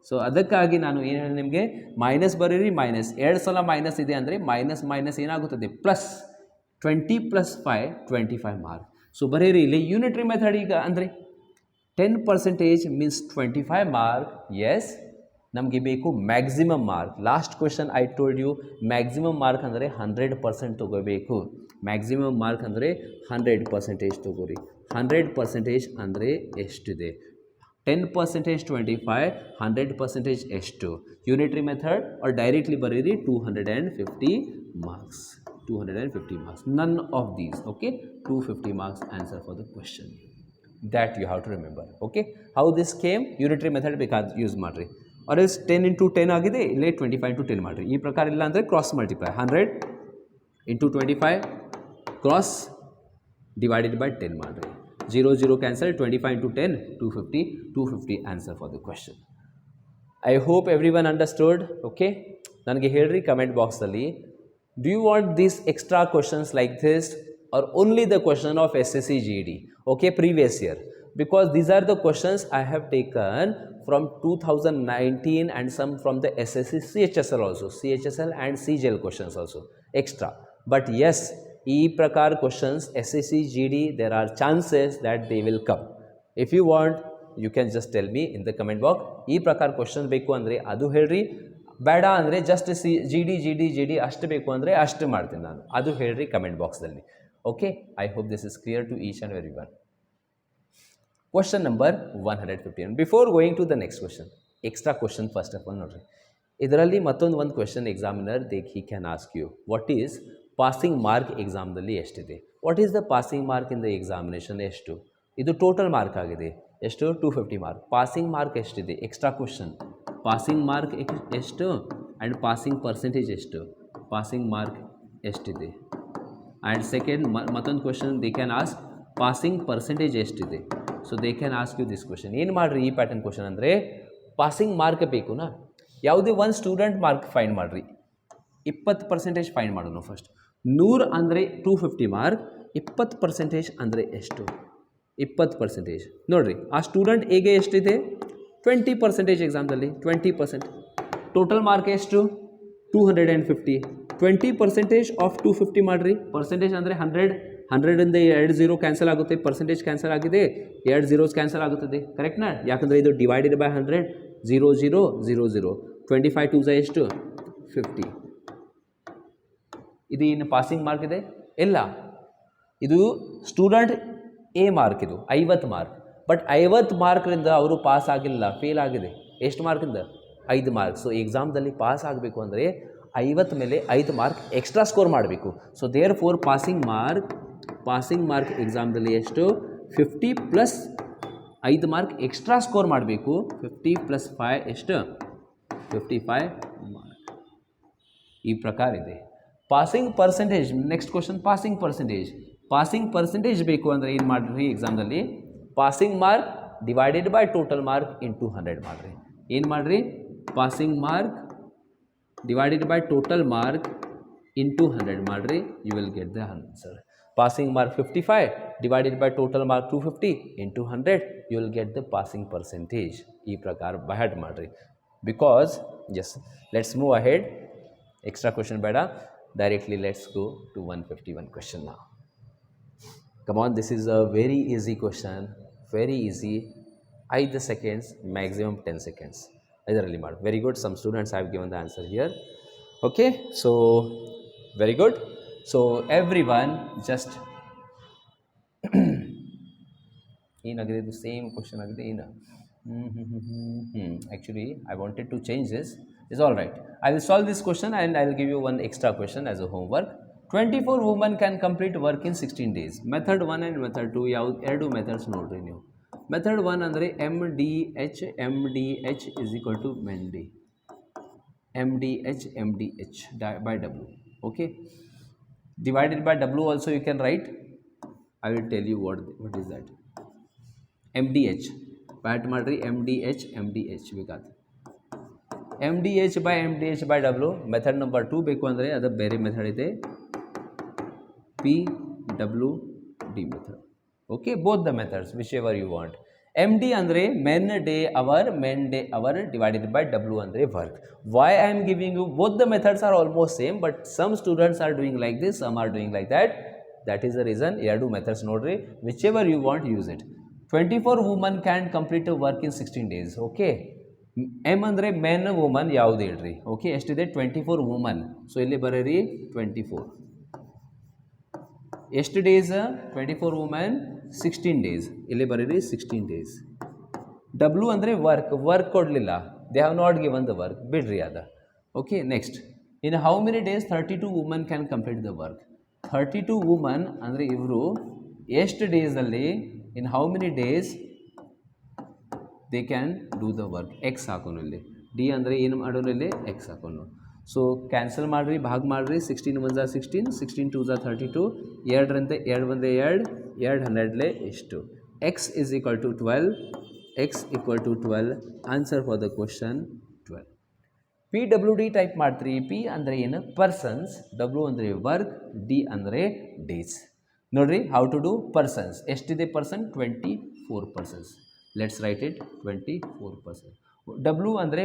ಸೊ ಅದಕ್ಕಾಗಿ ನಾನು ಏನು ಹೇಳಿ ನಿಮಗೆ ಮೈನಸ್ ಬರೀರಿ, 2 ಸಲ ಮೈನಸ್ ಇದೆ ಅಂದರೆ ಮೈನಸ್ ಏನಾಗುತ್ತದೆ ಪ್ಲಸ್. 20 + 5 25 ಮಾರ್ಕ್. ಸೊ ಬರೀರಿ ಇಲ್ಲಿ ಯೂನಿಟ್ರಿ ಮೆಥಡ್. ಈಗ ಅಂದರೆ 10% ಮೀನ್ಸ್ 25 ಮಾರ್ಕ್. ಎಸ್, ನಮಗೆ ಬೇಕು maximum mark. Last question I told you maximum mark ಅಂದರೆ 100% ತೊಗೋಬೇಕು. ಮ್ಯಾಕ್ಸಿಮಮ್ ಮಾರ್ಕ್ ಅಂದರೆ 100% ತೊಗೋರಿ. 100% ಅಂದರೆ ಎಷ್ಟಿದೆ 10% 25, 100% ಎಷ್ಟು. ಯೂನಿಟ್ರಿ ಮೆಥಡ್ ಆರ್ ಡೈರೆಕ್ಟ್ಲಿ ಬರೀರಿ 250 marks. 250 marks, none of these. Okay, 250 marks answer for the question. That you have to remember. Okay, how this came unitary method ಬೇಕಾದ use ಮಾಡಿರಿ. ಆರ್ ಎಸ್ 10 × 10 ಆಗಿದೆ, ಇಲ್ಲೇ 25 × 10 ಮಾಡಿರಿ. ಈ ಪ್ರಕಾರ ಇಲ್ಲ ಅಂದರೆ cross multiply 100 × 25 cross divided by 10 ಮಾಡಿರಿ. 0 0 cancel, 25 × 10 250 answer for the question. I hope everyone understood. Okay, ನನಗೆ ಹೇಳ್ರಿ ಕಮೆಂಟ್ ಬಾಕ್ಸಲ್ಲಿ, do you want these extra questions like this are only the question of SSC GD? Okay, previous year, because these are the questions I have taken from 2019 and some from the SSC CHSL also, CHSL and CGL questions also extra. But yes, e prakar questions SSC GD there are chances that they will come. If you want, you can just tell me in the comment box. E prakar questions beku andre adu helri, ಬೇಡ ಅಂದರೆ just GD ಅಷ್ಟು ಬೇಕು ಅಂದರೆ ಅಷ್ಟು ಮಾಡ್ತೀನಿ ನಾನು, ಅದು ಹೇಳ್ರಿ ಕಮೆಂಟ್ ಬಾಕ್ಸಲ್ಲಿ. Okay, I hope this is clear to each and every one. Question number 115. Before going to the next question, extra question first of all ನೋಡ್ರಿ. ಇದರಲ್ಲಿ ಮತ್ತೊಂದು question examiner he can ask you, what is passing mark ಎಕ್ಸಾಮ್ದಲ್ಲಿ ಎಷ್ಟಿದೆ? What is the passing mark in the examination ಎಷ್ಟು? ಇದು total mark ಆಗಿದೆ ಎಷ್ಟು 250 mark. Passing mark ಎಷ್ಟಿದೆ? Extra question. ಪಾಸಿಂಗ್ ಮಾರ್ಕ್ ಎಷ್ಟು ಆ್ಯಂಡ್ ಪಾಸಿಂಗ್ ಪರ್ಸೆಂಟೇಜ್ ಎಷ್ಟು? ಪಾಸಿಂಗ್ ಮಾರ್ಕ್ ಎಷ್ಟಿದೆ? ಆ್ಯಂಡ್ ಸೆಕೆಂಡ್ ಮತ್ತೊಂದು question they can ask passing percentage ಎಷ್ಟಿದೆ. So they can ask you this question. ಏನು ಮಾಡಿರಿ ಈ ಪ್ಯಾಟರ್ನ್ ಕ್ವೆಶನ್ ಅಂದರೆ ಪಾಸಿಂಗ್ ಮಾರ್ಕ್ ಬೇಕು ನಾ, ಯಾವುದೇ ಒಂದು ಸ್ಟೂಡೆಂಟ್ ಮಾರ್ಕ್ ಫೈಂಡ್ ಮಾಡಿರಿ. 20% ಫೈಂಡ್ ಮಾಡೋಣ ಫಸ್ಟ್. 100 ಅಂದರೆ 250 ಮಾರ್ಕ್, 20% ಅಂದರೆ ಎಷ್ಟು? 20% ನೋಡಿರಿ, ಆ ಸ್ಟೂಡೆಂಟ್ ಹೇಗೆ ಎಷ್ಟಿದೆ 20% ಎಕ್ಸಾಮ್ದಲ್ಲಿ 20%. ಟೋಟಲ್ ಮಾರ್ಕ್ ಎಷ್ಟು 250. 20% ಆಫ್ 250 ಮಾಡಿರಿ. ಪರ್ಸೆಂಟೇಜ್ ಅಂದರೆ 100ಇಂದ 2 0 ಕ್ಯಾನ್ಸಲ್ ಆಗುತ್ತೆ, ಪರ್ಸೆಂಟೇಜ್ ಕ್ಯಾನ್ಸಲ್ ಆಗಿದೆ, 2 zeros ಕ್ಯಾನ್ಸಲ್ ಆಗುತ್ತದೆ. ಕರೆಕ್ಟ್ನಾ? ಯಾಕಂದರೆ ಇದು ಡಿವೈಡೆಡ್ ಬೈ 100, 0 0 0 0. 25 2 ಎಷ್ಟು 50. ಇದು ಏನು ಪಾಸಿಂಗ್ ಮಾರ್ಕ್ ಇದೆ? ಇಲ್ಲ, ಇದು ಸ್ಟೂಡೆಂಟ್ ಎ ಮಾರ್ಕ್, ಇದು 50 ಮಾರ್ಕ್. ಬಟ್ 50 ಮಾರ್ಕ್ರಿಂದ ಅವರು ಪಾಸ್ ಆಗಿಲ್ಲ, ಫೇಲ್ ಆಗಿದೆ. ಎಷ್ಟು ಮಾರ್ಕಿಂದ? 5 ಮಾರ್ಕ್. ಸೊ ಎಕ್ಸಾಮ್ದಲ್ಲಿ ಪಾಸ್ ಆಗಬೇಕು ಅಂದರೆ 50 ಮೇಲೆ 5 ಮಾರ್ಕ್ ಎಕ್ಸ್ಟ್ರಾ ಸ್ಕೋರ್ ಮಾಡಬೇಕು. So therefore passing mark ಎಕ್ಸಾಮ್ದಲ್ಲಿ ಎಷ್ಟು 50 ಪ್ಲಸ್ 5 ಮಾರ್ಕ್ ಎಕ್ಸ್ಟ್ರಾ ಸ್ಕೋರ್ ಮಾಡಬೇಕು. 50 + 5 ಎಷ್ಟು 55 ಮಾರ್ಕ್. ಈ ಪ್ರಕಾರ ಇದೆ. Passing percentage next question. Passing percentage ಬೇಕು ಅಂದರೆ ಏನು ಮಾಡಿರಿ ಎಕ್ಸಾಮ್ದಲ್ಲಿ passing mark divided by total mark into 100 ಮಾಡಿರಿ. ಏನು ಮಾಡಿರಿ passing mark divided by total mark into 100 ಮಾಡಿರಿ, you will get the answer. Passing mark 55 divided by total mark 250 into 100 you will get the passing percentage. ಈ ಪ್ರಕಾರ ಬಹ್ಯಾಡ್ ಮಾಡಿರಿ. Because yes let's move ahead. Extra question ಬೇಡ, directly let's go to 151 question ನಾವು. Come on, this is a very easy question, very easy. 5 seconds, maximum 10 seconds. Idharalli maadu. Very good. Some students have given the answer here. Okay, so very good. So everyone just ಏನಾಗಿದೆ ಇದು same question ಆಗಿದೆ ಏನು actually I wanted to change this. It's all right. I will solve this question and I will give you one extra question as a homework. 24 women can complete work in 16 days. Method 1 and method 2 ಯಾವ್ದು ಎರಡು methods ನೋಡ್ರಿ ನೀವು. Method 1 ಅಂದರೆ MDH is equal to Mendy. MDH by W. Okay. Divided by W also you can write. I will tell you what is that. MDH. Bat ಮಾಡ್ರಿ MDH ಬೇಕಾದ. MDH by W. Method number 2 ಬೇಕು ಅಂದರೆ ಅದು ಬೇರೆ method ಇದೆ. PWD method. Okay, both the methods, whichever you want. MD andre men day hour divided by W andre work. Why I am giving you both the methods are almost same, but some students are doing like this, some are doing like that. That is the reason ಎರಡು methods nodri, whichever you want use it. 24 women can complete a work in 16 days. Okay, M andre men woman ಯಾವುದು ಹೇಳ್ರಿ. Okay, ಎಷ್ಟಿದೆ 24 women. So ಇಲ್ಲಿ ಬರೀರಿ 24. ಎಷ್ಟು days 24 women 16 days. ಇಲ್ಲಿ ಬರೀರಿ 16 days. W ಅಂದರೆ ವರ್ಕ್ ಕೊಡಲಿಲ್ಲ, they have not given the work, ಬಿಡ್ರಿ ಅದ. Okay, next in how many days 32 women can complete the work. 32 women ಅಂದರೆ ಇವರು ಎಷ್ಟು ಡೇಸಲ್ಲಿ, in how many days they can do the work. X ಹಾಕೋನು ಇಲ್ಲಿ, ಡಿ ಅಂದರೆ ಏನು ಮಾಡೋನು ಇಲ್ಲಿ ಎಕ್ಸ್ ಹಾಕೋನು. ಸೊ ಕ್ಯಾನ್ಸಲ್ ಮಾಡಿರಿ, ಭಾಗ ಮಾಡಿರಿ. 16 1 16, 16 2 32, 2 ರಂತೆ 2 ಬಂದರೆ 2, 2 100 ಎಷ್ಟು. X is equal to 12, x equal to 12. Answer for the question 12. PWD type ಮಾಡ್ತೀರಿ. ಪಿ ಅಂದರೆ ಏನು ಪರ್ಸನ್ಸ್, ಡಬ್ಲ್ಯೂ ಅಂದರೆ ವರ್ಕ್, ಡಿ ಅಂದರೆ ಡೇಸ್. ನೋಡಿರಿ ಹೌ ಟು ಡೂ ಪರ್ಸನ್ಸ್. ಎಷ್ಟಿದೆ person 24 persons. Let's write it 24%. W ಅಂದರೆ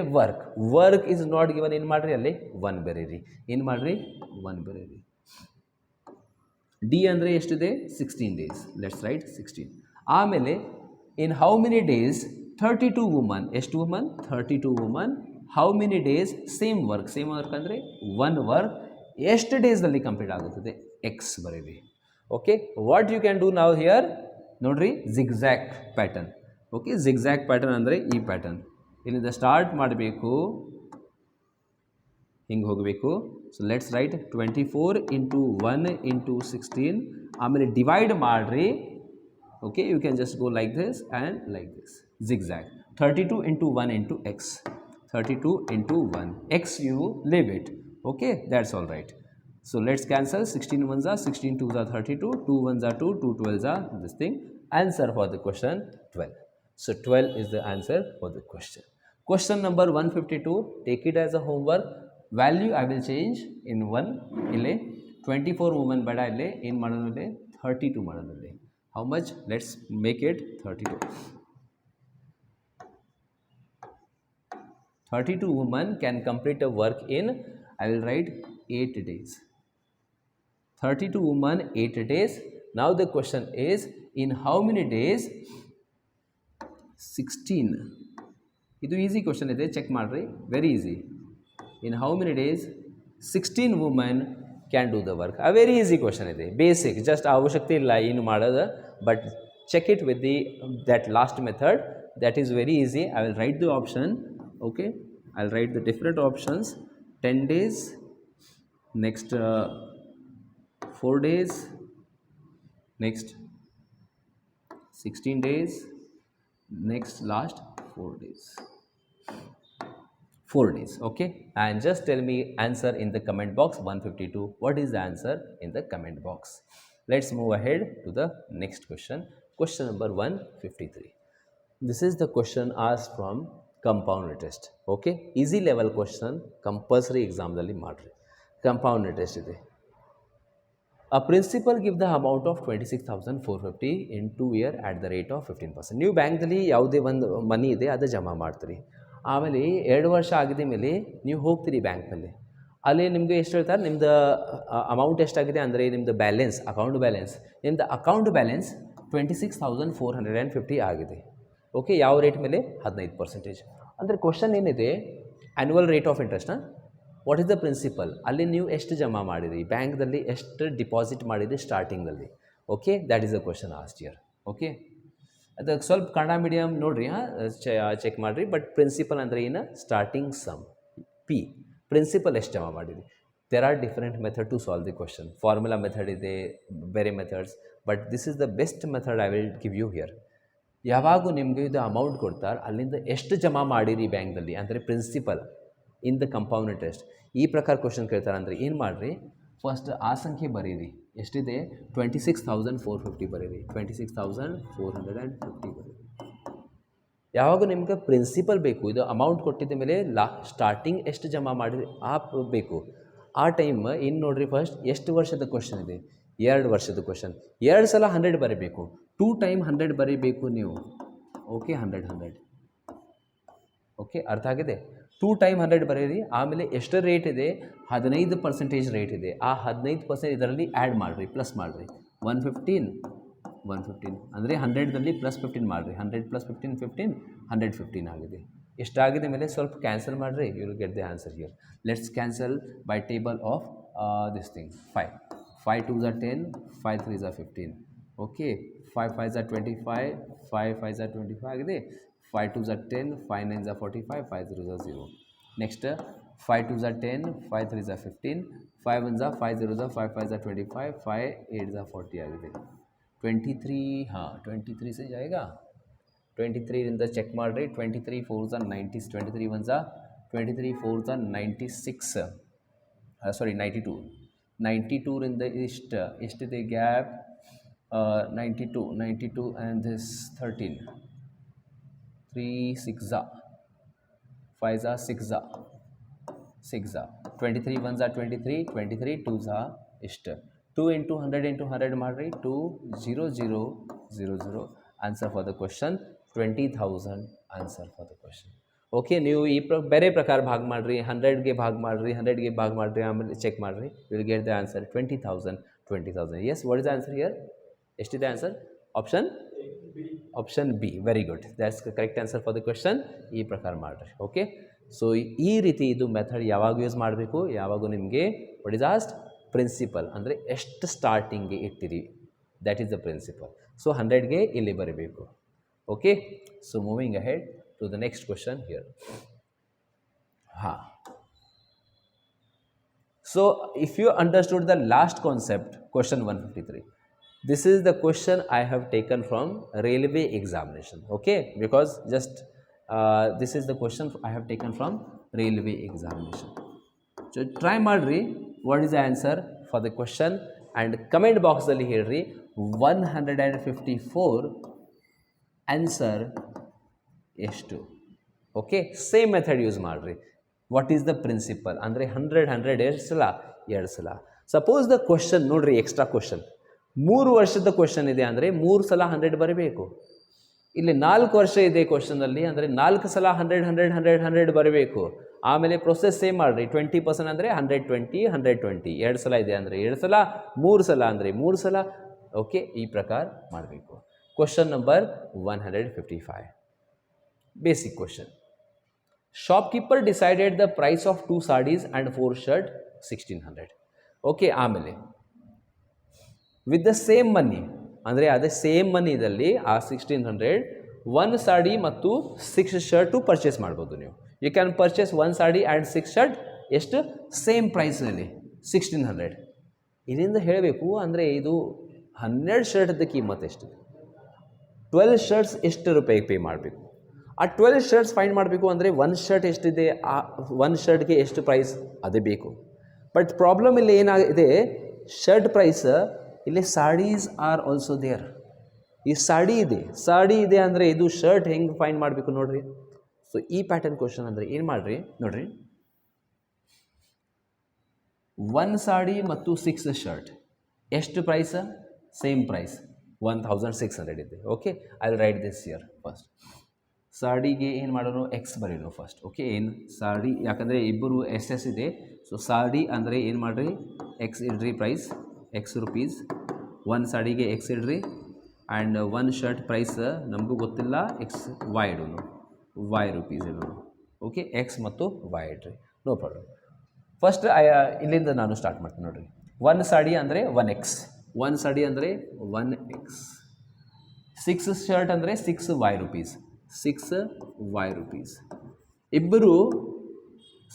ವರ್ಕ್ ಇಸ್ ನಾಟ್ ಗಿವನ್. ಏನು ಮಾಡಿರಿ ಅಲ್ಲಿ 1 ಬರೀರಿ. ಏನು ಮಾಡಿರಿ 1 ಬರೀರಿ. ಡಿ ಅಂದರೆ ಎಷ್ಟಿದೆ 16 ಡೇಸ್. Let's write 16. ಆಮೇಲೆ in how many days 32 woman. ಎಷ್ಟು woman 32 woman. How many days same work ಅಂದರೆ 1 ವರ್ಕ್ ಎಷ್ಟು ಡೇಸ್ದಲ್ಲಿ ಕಂಪ್ಲೀಟ್ ಆಗುತ್ತದೆ ಎಕ್ಸ್ ಬರೀರಿ. Okay, what you can do ನಾವು ಹಿಯರ್ ನೋಡ್ರಿ zigzag pattern. Okay, zigzag pattern ಅಂದರೆ ಈ ಪ್ಯಾಟರ್ನ್. ಇಲ್ಲಿಂದ ಸ್ಟಾರ್ಟ್ ಮಾಡಬೇಕು, ಹಿಂಗೆ ಹೋಗಬೇಕು. So let's write 24 into 1 into 16. ಆಮೇಲೆ ಡಿವೈಡ್ ಮಾಡಿರಿ. Okay, you can just go like this and like this. Zigzag 32 into 1 into x. 32 into 1 x, you leave it. Okay, that's all right. So let's cancel. 16 1 16 2 32, 2 1 2, 2 12 this thing. Answer for the question 12. So 12 is the answer for the question. Question number 152, take it as a homework. Value I will change in 1. ಇಲ್ಲಿ 24 women ಬೇಡ, ಇಲ್ಲಿ ಏನು ಮಾಡೋಣ, ಇಲ್ಲಿ 32 ಮಾಡೋಣ. ಇಲ್ಲಿ how much, let's make it 32. 32 women can complete a work in, I will write 8 days. 32 women 8 days. Now the question is in how many days 16. ಇದು easy question ಇದೆ, ಚೆಕ್ ಮಾಡಿರಿ, very easy. In how many days 16 women can do the work. A very easy question ಇದೆ, basic, just ಅವಶ್ಯಕತೆ ಇಲ್ಲ ಏನು ಮಾಡೋದು. But check it with that last method, that is very easy. I will write the option. Okay, I'll write the different options. 10 days, next 4 days, next 16 days, next last 4 days. 4 days. Okay, and just tell me answer in the comment box. 152, what is the answer in the comment box? Let's move ahead to the next question. Question number 153. This is the question asked from compound interest. Okay, easy level question, compulsory exam dalli ಮಾಡ್ರಿ. Compound interest ಇದೆ. A principal give the amount of 26,450 in 2 year at the rate of 15%. ನೀವು ಬ್ಯಾಂಕ್ದಲ್ಲಿ ಯಾವುದೇ ಒಂದು ಮನಿ ಇದೆ ಅದು ಜಮಾ ಮಾಡ್ತೀರಿ. ಆಮೇಲೆ 2 ವರ್ಷ ಆಗಿದ ಮೇಲೆ ನೀವು ಹೋಗ್ತೀರಿ ಬ್ಯಾಂಕ್ನಲ್ಲಿ. ಅಲ್ಲಿ ನಿಮಗೆ ಎಷ್ಟು ಹೇಳ್ತಾರೆ, ನಿಮ್ಮದು ಅಮೌಂಟ್ ಎಷ್ಟಾಗಿದೆ ಅಂದರೆ ನಿಮ್ಮದು ಬ್ಯಾಲೆನ್ಸ್, ನಿಮ್ಮದು ಅಕೌಂಟ್ ಬ್ಯಾಲೆನ್ಸ್ 26,450 ಆಗಿದೆ. ಓಕೆ, ಯಾವ ರೇಟ್ ಮೇಲೆ? 15%. ಅಂದರೆ ಕ್ವಶನ್ ಏನಿದೆ, ಆ್ಯನ್ಯುವಲ್ ರೇಟ್ ಆಫ್ ಇಂಟ್ರೆಸ್ಟ್ನ ವಾಟ್ ಇಸ್ ದ ಪ್ರಿನ್ಸಿಪಲ್, ಅಲ್ಲಿ ನೀವು ಎಷ್ಟು ಜಮಾ ಮಾಡಿರಿ, ಬ್ಯಾಂಕ್ದಲ್ಲಿ ಎಷ್ಟು ಡಿಪಾಸಿಟ್ ಮಾಡಿರಿ ಸ್ಟಾರ್ಟಿಂಗಲ್ಲಿ. Okay, that is the question asked here. Okay, ಅದಕ್ಕೆ ಸ್ವಲ್ಪ ಕನ್ನಡ ಮೀಡಿಯಮ್ ನೋಡಿರಿ, ಚೆಕ್ ಮಾಡಿರಿ. ಬಟ್ ಪ್ರಿನ್ಸಿಪಲ್ ಅಂದರೆ ಏನು? ಸ್ಟಾರ್ಟಿಂಗ್ ಸಮ್ ಪಿ, ಪ್ರಿನ್ಸಿಪಲ್ ಎಷ್ಟು ಜಮಾ ಮಾಡಿರಿ. There are different method to solve the question. Formula method ಇದೆ, ಬೇರೆ methods, but this is the best method I will give you here. ಯಾವಾಗೂ ನಿಮಗೆ ಇದು ಅಮೌಂಟ್ ಕೊಡ್ತಾರೆ, ಅಲ್ಲಿಂದ ಎಷ್ಟು ಜಮಾ ಮಾಡಿರಿ ಬ್ಯಾಂಕ್ದಲ್ಲಿ ಅಂದರೆ principal in the compound interest. ಈ ಪ್ರಕಾರ ಕ್ವಶನ್ ಕೇಳ್ತಾರೆ ಅಂದರೆ ಏನು ಮಾಡಿರಿ, ಫಸ್ಟ್ ಆ ಸಂಖ್ಯೆ ಬರೀರಿ, ಎಷ್ಟಿದೆ 26,450 ಬರೀರಿ, 26,450 ಬರೀರಿ. ಯಾವಾಗ ನಿಮ್ಗೆ ಪ್ರಿನ್ಸಿಪಲ್ ಬೇಕು, ಇದು ಅಮೌಂಟ್ ಕೊಟ್ಟಿದ್ದ ಮೇಲೆ ಸ್ಟಾರ್ಟಿಂಗ್ ಎಷ್ಟು ಜಮಾ ಮಾಡಿರಿ ಬೇಕು, ಆ ಟೈಮ್ ಏನು ನೋಡಿರಿ, ಫಸ್ಟ್ ಎಷ್ಟು ವರ್ಷದ ಕ್ವಶನ್ ಇದೆ, 2 ವರ್ಷದ ಕ್ವಶನ್, 2 ಸಲ 100 ಬರೀಬೇಕು, 2 ಟೈಮ್ 100 ಬರೀಬೇಕು ನೀವು. ಓಕೆ, 100. ಓಕೆ, ಅರ್ಥ ಆಗಿದೆ. 2 ಟೈಮ್ 100 ಬರೀರಿ. ಆಮೇಲೆ ಎಷ್ಟು ರೇಟ್ ಇದೆ, 15% ರೇಟ್ ಇದೆ, ಆ 15% ಇದರಲ್ಲಿ ಆ್ಯಡ್ ಮಾಡಿರಿ, ಪ್ಲಸ್ ಮಾಡಿರಿ. 115 ಅಂದರೆ 100ದಲ್ಲಿ ಪ್ಲಸ್ 15 ಮಾಡಿರಿ. 100 + 15 15, 115 ಆಗಿದೆ. ಎಷ್ಟಾಗಿದೆ ಮೇಲೆ ಸ್ವಲ್ಪ ಕ್ಯಾನ್ಸಲ್ ಮಾಡಿರಿ, you will get the answer here. Let's cancel by table of this thing. 5 2s are 10, 5 3s are 15. Okay, 5 5s are 25, 5 5s are 25 ಆಗಿದೆ. 5 2s are 10, 5 9s are 45, 5 0s are 0. Next 5 2s are 10, 5 3s are 15, 5 1s are 5 0s are 5 5s are 25, 5 8s are 40 ಆಗಿದೆ. 23, हाँ 23 से जाएगा. 23 ಇಂದ check ಮಾಡಿರಿ. 23 4s are 90, 23 1s are 23 4s are 96, ಸಾರಿ 92. 92 ರಿಂದ ಎಷ್ಟಿದೆ gap, 92 and this 13, 3 6s are 5s are 6s are 23 1s are 23, 23 2s are ಇಷ್ಟು. 2 into 100 into 100 ಮಾಡಿರಿ, 2 0 0 0 0. Answer for the question 20,000 answer for the question. Okay, ನೀವು ಈ ಬೇರೆ ಪ್ರಕಾರ ಭಾಗ ಮಾಡಿರಿ, 100ಗೆ ಭಾಗ ಮಾಡಿರಿ, 100ಗೆ ಭಾಗ ಮಾಡಿರಿ, ಆಮೇಲೆ ಚೆಕ್ ಮಾಡಿರಿ, you will get the answer 20,000. Yes, what is the answer here? ಎಷ್ಟಿದೆ answer? Option B. Very good, that's correct answer for the question. ಈ ಪ್ರಕಾರ ಮಾಡಿರಿ. ಓಕೆ, ಸೊ ಈ ರೀತಿ ಇದು ಮೆಥಡ್ ಯಾವಾಗ ಯೂಸ್ ಮಾಡಬೇಕು, ಯಾವಾಗ ನಿಮಗೆ ವಾಟ್ ಇಸ್ ಆಸ್ಟ್ ಪ್ರಿನ್ಸಿಪಲ್ ಅಂದರೆ ಎಷ್ಟು ಸ್ಟಾರ್ಟಿಂಗ್ಗೆ ಇಟ್ಟಿರಿ, that is the principal. So 100ಗೆ ಇಲ್ಲಿ ಬರಬೇಕು. Okay, so moving ahead to the next question here. ಹಾಂ, so if you understood the last concept, question 153, this is the question I have taken from railway examination. Okay, because just this is the question I have taken from railway examination. So try madri, what is the answer for the question, and comment box alli ಹೇಳ್ರಿ 154 answer ಎಷ್ಟು. Okay, same method use ಮಾಡಿರಿ. What is the principal ಅಂದರೆ 100 ಎಷ್ಟು ಸಲ? 2 ಸಲ. Suppose the question ನೋಡಿರಿ, extra question 3 ವರ್ಷದ question ಇದೆ ಅಂದರೆ 3 ಸಲ 100 ಬರಬೇಕು. ಇಲ್ಲಿ 4 ವರ್ಷ ಇದೆ ಕ್ವಶನಲ್ಲಿ ಅಂದರೆ 4 ಸಲ 100 100 100 100 ಬರಬೇಕು. ಆಮೇಲೆ ಪ್ರೊಸೆಸ್ ಸೇಮ್ ಮಾಡಿರಿ. 20% ಅಂದರೆ 120 120, 2 ಸಲ ಇದೆ ಅಂದರೆ 2 ಸಲ, 3 ಸಲ ಅಂದರೆ 3 ಸಲ. ಓಕೆ, ಈ ಪ್ರಕಾರ ಮಾಡಬೇಕು. Question number 155, basic question. Shopkeeper decided the price of 2 sarees and 4 shirt 1600. Okay, ಆಮೇಲೆ ವಿತ್ ದ ಸೇಮ್ ಮನಿ ಅಂದರೆ ಅದೇ ಸೇಮ್ ಮನಿದಲ್ಲಿ ಆ 1600 1 ಸಾಡಿ ಮತ್ತು 6 ಶರ್ಟು ಪರ್ಚೇಸ್ ಮಾಡ್ಬೋದು ನೀವು. You can purchase 1 sari and 6 shirt ಎಷ್ಟು? ಸೇಮ್ ಪ್ರೈಸ್ನಲ್ಲಿ 1600. ಇದರಿಂದ ಹೇಳಬೇಕು ಅಂದರೆ ಇದು 12 ಶರ್ಟ್ದ ಕಿಮ್ಮತ್ತು ಎಷ್ಟಿದೆ, 12 ಶರ್ಟ್ಸ್ ಎಷ್ಟು ರೂಪಾಯಿಗೆ ಪೇ ಮಾಡಬೇಕು. ಆ 12 ಶರ್ಟ್ಸ್ ಫೈಂಡ್ ಮಾಡಬೇಕು ಅಂದರೆ 1 ಶರ್ಟ್ ಎಷ್ಟಿದೆ, ಆ 1 ಶರ್ಟ್ಗೆ ಎಷ್ಟು ಪ್ರೈಸ್ ಅದೇ ಬೇಕು. ಬಟ್ ಪ್ರಾಬ್ಲಮ್ ಇಲ್ಲಿ ಏನಾಗಿದೆ, ಶರ್ಟ್ ಪ್ರೈಸ್ ಇಲ್ಲಿ ಸಾಡೀಸ್ ಆರ್ ಆಲ್ಸೋ ದೇರ್. ಈ ಸಾಡಿ ಇದೆ ಅಂದರೆ ಇದು ಶರ್ಟ್ ಹೆಂಗೆ ಫೈಂಡ್ ಮಾಡಬೇಕು ನೋಡ್ರಿ. ಸೊ ಈ ಪ್ಯಾಟರ್ನ್ ಕ್ವಶನ್ ಅಂದರೆ ಏನು ಮಾಡ್ರಿ ನೋಡ್ರಿ, 1 ಸಾಡಿ ಮತ್ತು 6 ಶರ್ಟ್ ಎಷ್ಟು ಪ್ರೈಸ್? ಸೇಮ್ ಪ್ರೈಸ್ 1600 ಇದೆ. Okay, I will write this year. First ಸಾಡಿಗೆ ಏನು ಮಾಡೋಣ, ಎಕ್ಸ್ ಬರೀನು ಫಸ್ಟ್. ಓಕೆ, ಏನು ಸಾಡಿ, ಯಾಕಂದರೆ ಇಬ್ಬರು ಎಸ್ ಇದೆ. ಸೊ ಸಾಡಿ ಅಂದರೆ ಏನು ಮಾಡಿರಿ, ಎಕ್ಸ್ ಇಡ್ರಿ, ಪ್ರೈಸ್ ಎಕ್ಸ್ ರುಪೀಸ್. 1 ಸಾಡಿಗೆ ಎಕ್ಸ್ ಇಡ್ರಿ. ಆ್ಯಂಡ್ 1 ಶರ್ಟ್ ಪ್ರೈಸ್ ನಮಗೂ ಗೊತ್ತಿಲ್ಲ, ಎಕ್ಸ್ ವೈ ಇಡೋನು, ವೈ ರುಪೀಸ್ ಇಡೋನು. ಓಕೆ, ಎಕ್ಸ್ ಮತ್ತು ವೈ ಇಡ್ರಿ, ನೋ ಪ್ರಾಬ್ಲಮ್. ಫಸ್ಟ್ ಇಲ್ಲಿಂದ ನಾನು ಸ್ಟಾರ್ಟ್ ಮಾಡ್ತೀನಿ ನೋಡಿರಿ. 1 ಸಾಡಿ ಅಂದರೆ 1x, 1 ಸಾಡಿ ಅಂದರೆ 1x. 6 ಶರ್ಟ್ ಅಂದರೆ 6y ರುಪೀಸ್, 6y ರುಪೀಸ್. ಇಬ್ಬರು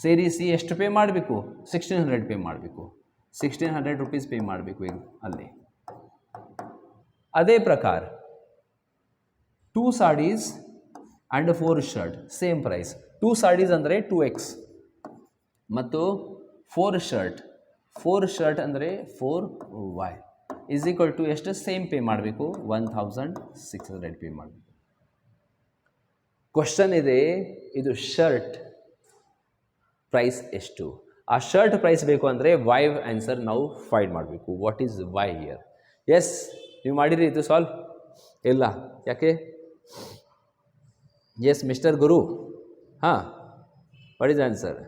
ಸೇರಿಸಿ ಎಷ್ಟು ಪೇ ಮಾಡಬೇಕು? 1600 ಪೇ ಮಾಡಬೇಕು. 1600 ರುಪೀಸ್ ಪೇ ಮಾಡಬೇಕು ಅಲ್ಲಿ. ಅದೇ ಪ್ರಕಾರ 2 saris and 4 shirt same price. 2 saris ಅಂದರೆ 2x ಮತ್ತು 4 ಶರ್ಟ್ ಅಂದರೆ 4y ಈಸ್ ಈಕ್ವಲ್ ಟು ಎಷ್ಟು? ಸೇಮ್ ಪೇ ಮಾಡಬೇಕು, 1600 ಪೇ ಮಾಡಬೇಕು. ಕ್ವಶನ್ ಇದೆ, ಇದು ಶರ್ಟ್ ಪ್ರೈಸ್ ಎಷ್ಟು? ಆ ಶರ್ಟ್ ಪ್ರೈಸ್ ಬೇಕು ಅಂದರೆ ವೈ ಆನ್ಸರ್ ನಾವು ಫೈಂಡ್ ಮಾಡಬೇಕು. What is Y here? Yes, ನೀವು ಮಾಡಿರಿ ಇದು ಸಾಲ್ವ್? ಇಲ್ಲ, ಯಾಕೆ? ಎಸ್ ಮಿಸ್ಟರ್ ಗುರು, ಹಾಂ, ವಾಟ್ ಈಸ್ ಆನ್ಸರ್?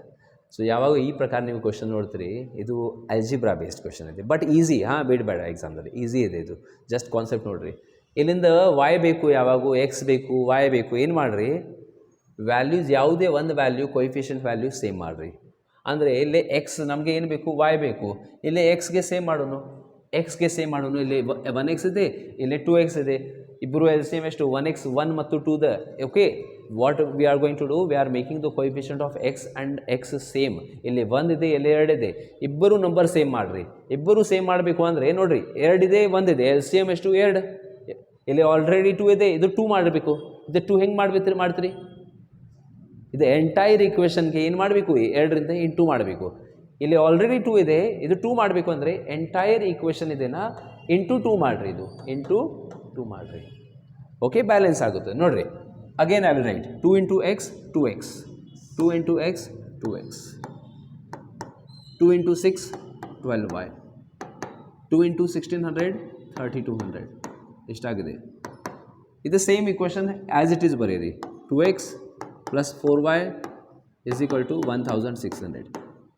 ಸೊ ಯಾವಾಗ ಈ ಪ್ರಕಾರ ನೀವು ಕ್ವಶನ್ ನೋಡ್ತೀರಿ, ಇದು ಅಲ್ಜಿಬ್ರಾ ಬೇಸ್ಡ್ ಕ್ವಶನ್ ಇದೆ, ಬಟ್ ಈಸಿ. ಹಾಂ, ಬೇಡ ಎಕ್ಸಾಮ್ದಲ್ಲಿ ಈಸಿ ಇದೆ ಇದು. ಜಸ್ಟ್ ಕಾನ್ಸೆಪ್ಟ್ ನೋಡಿರಿ. ಇಲ್ಲಿಂದ ವೈ ಬೇಕು, ಯಾವಾಗೂ ಎಕ್ಸ್ ಬೇಕು, ವೈ ಬೇಕು. ಏನು ಮಾಡಿರಿ, ವ್ಯಾಲ್ಯೂಸ್ ಯಾವುದೇ ಒಂದು ವ್ಯಾಲ್ಯೂ ಕೊಯಿಫಿಷಿಯಂಟ್ ವ್ಯಾಲ್ಯೂ ಸೇಮ್ ಮಾಡಿರಿ. ಅಂದರೆ ಇಲ್ಲಿ ಎಕ್ಸ್ ನಮಗೆ ಏನು ಬೇಕು, ವೈ ಬೇಕು. ಇಲ್ಲಿ ಎಕ್ಸ್ಗೆ ಸೇಮ್ ಮಾಡೋನು, ಇಲ್ಲಿ 1x ಇದೆ, ಇಲ್ಲಿ 2x ಇದೆ. ಇಬ್ಬರು ಸೇಮ್ ಎಷ್ಟು? 1x, 1 ಮತ್ತು 2 ದ. Okay, what we are going to do, we are making the coefficient of x and x same. ಇಲ್ಲಿ 1 ಇದೆ, ಇಲ್ಲಿ 2 ಇದೆ. ಇಬ್ಬರು ನಂಬರ್ ಸೇಮ್ ಮಾಡಿರಿ. ಇಬ್ಬರು ಸೇಮ್ ಮಾಡಬೇಕು ಅಂದರೆ ನೋಡಿರಿ, 2 ಇದೆ, 1 ಇದೆ, ಸೇಮ್ ಎಷ್ಟು? 2. ಇಲ್ಲಿ ಆಲ್ರೆಡಿ 2 ಇದೆ, ಇದು 2 ಮಾಡಬೇಕು. ಇದು 2 ಹೆಂಗೆ ಮಾಡ್ತೀರಿ? ಇದು ಎಂಟೈರ್ ಈಕ್ವೇಷನ್ಗೆ ಏನು ಮಾಡಬೇಕು? 2ರಿಂದ ಇಂಟು ಮಾಡಬೇಕು. ಇಲ್ಲಿ ಆಲ್ರೆಡಿ 2 ಇದೆ, ಇದು 2 ಮಾಡಬೇಕು ಅಂದರೆ ಎಂಟೈರ್ ಈಕ್ವೇಷನ್ ಇದೆನಾ ಇಂಟು 2 ಮಾಡಿರಿ, ಇದು ಇಂಟು 2 ಮಾಡಿರಿ. ಓಕೆ, ಬ್ಯಾಲೆನ್ಸ್ ಆಗುತ್ತೆ ನೋಡಿರಿ. Again I will write 2 into x 2x, 2 into x 2x, 2 into 6 12y, 2 into 1600 3200. ಎಷ್ಟಾಗಿದೆ? ಇದು same equation as it is ಬರೀರಿ. 2x plus 4y is equal to 1600.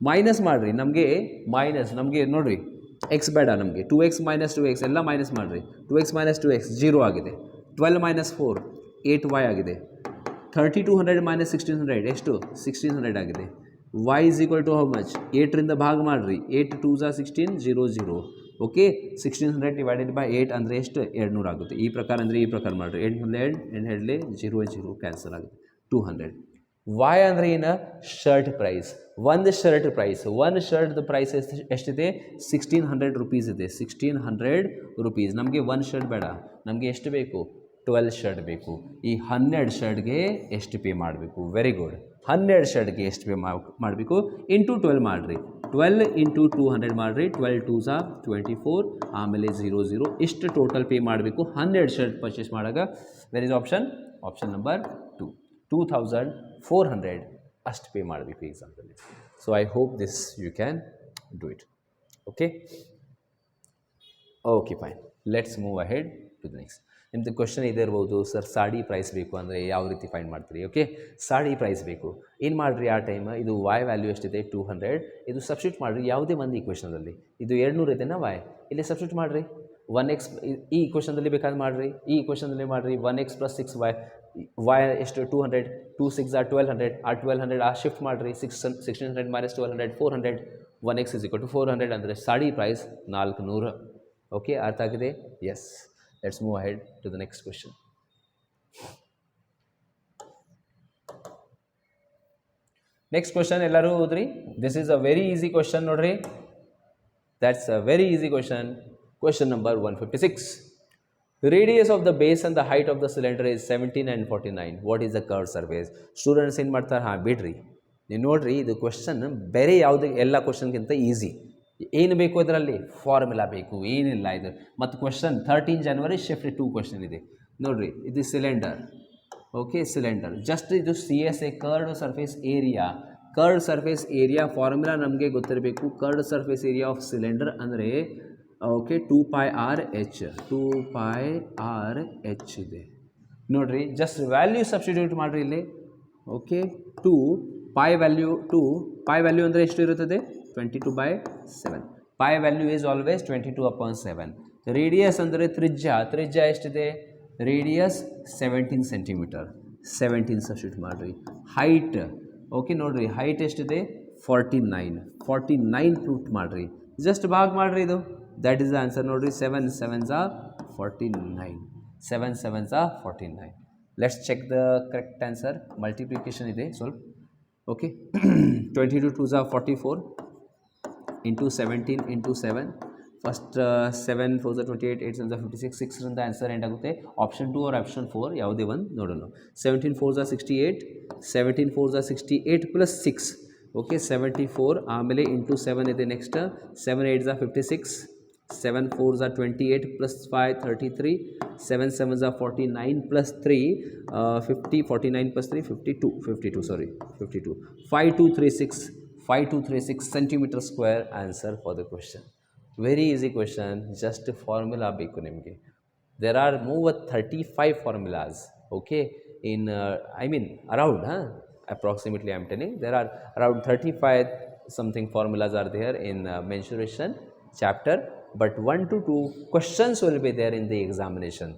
Minus ಮಾಡಿರಿ. ನಮಗೆ ನೋಡಿರಿ, ಎಕ್ಸ್ ಬೇಡ ನಮಗೆ. 2x ಮೈನಸ್ 2x ಎಲ್ಲ ಮೈನಸ್ ಮಾಡಿರಿ. 2x ಮೈನಸ್ 2x 0 ಆಗಿದೆ. 12 ಮೈನಸ್ 4 8y ಆಗಿದೆ. 3200 ಮೈನಸ್ 1600 ಎಷ್ಟು? 1600 ಆಗಿದೆ. y is equal to how much? 8ರಿಂದ ಭಾಗ ಮಾಡಿರಿ. 8 2 16 0 0. ಓಕೆ, 1600 ಡಿವೈಡೆಡ್ ಬೈ 8 ಅಂದರೆ ಎಷ್ಟು? 200 ಆಗುತ್ತೆ. ಈ ಪ್ರಕಾರ ಅಂದರೆ ಈ ಪ್ರಕಾರ ಮಾಡಿರಿ. 800 0 0 ಕ್ಯಾನ್ಸಲ್ ಆಗುತ್ತೆ. 200. ವೈ ಅಂದರೆ ಏನು? Shirt price. ಒಂದು ಶರ್ಟ್ ಪ್ರೈಸ್ ಎಷ್ಟಿದೆ? 1600 ರುಪೀಸ್ ಇದೆ. 1600 ರುಪೀಸ್. ನಮಗೆ 1 ಶರ್ಟ್ ಬೇಡ, ನಮಗೆ ಎಷ್ಟು ಬೇಕು? 12 ಶರ್ಟ್ ಬೇಕು. ಈ 12 ಶರ್ಟ್ಗೆ ಎಷ್ಟು ಪೇ ಮಾಡಬೇಕು? Very good. 12 ಶರ್ಟ್ಗೆ ಎಷ್ಟು ಪೇ ಮಾಡಬೇಕು? ಇಂಟು 12 ಮಾಡಿರಿ. 12 ಇಂಟು 200 ಮಾಡಿರಿ. 12 2s 24, ಆಮೇಲೆ 0 0 ಇಷ್ಟು ಟೋಟಲ್ ಪೇ ಮಾಡಬೇಕು 12 ಶರ್ಟ್ ಪರ್ಚೇಸ್ ಮಾಡಾಗ. Where is option number 2. 2400 ಅಷ್ಟು ಪೇ ಮಾಡಬೇಕು example. So I hope this you can do it. Okay fine, let's move ahead to the next. ನಿಮ್ಮದು ಕ್ವಶನ್ ಇದೇ ಇರ್ಬೋದು, ಸರ್ ಸಾಡಿ ಪ್ರೈಸ್ ಬೇಕು ಅಂದರೆ ಯಾವ ರೀತಿ ಫೈಂಡ್ ಮಾಡ್ತೀರಿ? ಓಕೆ, ಸಾಡಿ ಪ್ರೈಸ್ ಬೇಕು. ಏನು ಮಾಡಿರಿ ಆ ಟೈಮ್? ಇದು ವೈ ವ್ಯಾಲ್ಯೂ ಎಷ್ಟಿದೆ? 200. ಇದು ಸಬ್ಸ್ಟಿಟ್ಯೂಟ್ ಮಾಡಿರಿ ಯಾವುದೇ ಒಂದು ಈಕ್ವೇಷನಲ್ಲಿ. ಇದು 200 ಇದೆನಾ ವೈ, ಇಲ್ಲಿ ಸಬ್ಸ್ಟಿಟ್ಯೂಟ್ ಮಾಡಿರಿ. 1x ಈ ಈಕ್ವೇಷನ್ದಲ್ಲಿ ಬೇಕಾದ್ರೆ ಮಾಡಿರಿ, ಈ ಈಕ್ವೇಷನ್ದಲ್ಲಿ ಮಾಡಿರಿ. 1x ಪ್ಲಸ್ 6y, ವೈ ಎಷ್ಟು? 200. 2 6 1200. ಆ 1200 ಆ ಶಿಫ್ಟ್ ಮಾಡಿರಿ. 1600 minus 1200 400. 1x is equal to 400 ಅಂದರೆ ಸಾಡಿ ಪ್ರೈಸ್ 400. ಓಕೆ, ಅರ್ಥ ಆಗಿದೆ? S. Let's move ahead to the next question. Next question ellaru odri. This is a very easy question nodri. That's a very easy question. Question number 156. The radius of the base and the height of the cylinder is 17 and 49. What is the curved surface? Students ಏನು ಮಾಡ್ತಾರೆ? ಹಾಂ ಬಿಡ್ರಿ, ನೀವು ನೋಡ್ರಿ, ಇದು question ಬೇರೆ ಯಾವುದೇ ಎಲ್ಲ ಕ್ವಶನ್ಗಿಂತ ಈಸಿ. ಏನು ಬೇಕು ಇದರಲ್ಲಿ? ಫಾರ್ಮುಲಾ ಬೇಕು, ಏನಿಲ್ಲ ಇದು. ಮತ್ತು ಕ್ವಶನ್ 13 ಜನವರಿ ಶಿಫ್ಟ್ 2 ಕ್ವಶನ್ ಇದೆ ನೋಡಿರಿ. ಇದು ಸಿಲಿಂಡರ್, ಓಕೆ ಸಿಲಿಂಡರ್. ಜಸ್ಟ್ ಇದು C S A curved surface area. Curved surface area formula ನಮಗೆ ಗೊತ್ತಿರಬೇಕು. Curved surface area of cylinder ಅಂದರೆ ಓಕೆ 2πr/h 2πr/h ಇದೆ ನೋಡಿರಿ. ಜಸ್ಟ್ ವ್ಯಾಲ್ಯೂ ಸಬ್ಸ್ಟಿಟ್ಯೂಟ್ ಮಾಡಿರಿ ಇಲ್ಲಿ. ಓಕೆ 2 ಪೈ ವ್ಯಾಲ್ಯೂ ಅಂದರೆ ಎಷ್ಟು ಇರುತ್ತದೆ? 22/7. Pi value is always 22/7. Radius ಅಂದರೆ ತ್ರಿಜ್ಯ ಎಷ್ಟಿದೆ? Radius 17 centimetre. 17 ಸಬ್ಸ್ಟಿಟ್ಯೂಟ್ ಮಾಡಿರಿ. ಹೈಟ್ ಓಕೆ ನೋಡಿರಿ, ಹೈಟ್ ಎಷ್ಟಿದೆ? 49 ಪುಟ್ ಮಾಡಿರಿ. ಜಸ್ಟ್ ಭಾಗ ಮಾಡಿರಿ ಇದು. ದ್ಯಾಟ್ ಈಸ್ ದ ಆನ್ಸರ್ ನೋಡಿರಿ. 7 7s are 49. 7 7s are 49. Let's check the correct answer. Multiplication ಇದೆ ಸ್ವಲ್ಪ. Okay 22 2s are 44 into 17 into 7. First 7 4s are 28, 8 7s are 56. 6ರಿಂದ ಆನ್ಸರ್ ಎಂಡ್ ಆಗುತ್ತೆ. ಆಪ್ಷನ್ 2 ಆರ್ ಆಪ್ಷನ್ 4 ಯಾವುದೇ ಒಂದು ನೋಡೋಣ. 17 4s are 68, 17 4s are 68 plus 6. Okay 74 ಆಮೇಲೆ into 7 ಇದೆ next. 7 8s are 56, 7 4s are 28 plus 5 33, 7 7s are 49 plus 3 50, 49 plus 3 52 sorry 52. 5236 centimeter square answer for the question. Very easy question, just formula ಬೇಕು ನಿಮಗೆ. There are more 35 formulas, okay, in around approximately I am telling there are around 35 something formulas are there in mensuration chapter, but 1 to 2 questions will be there in the examination.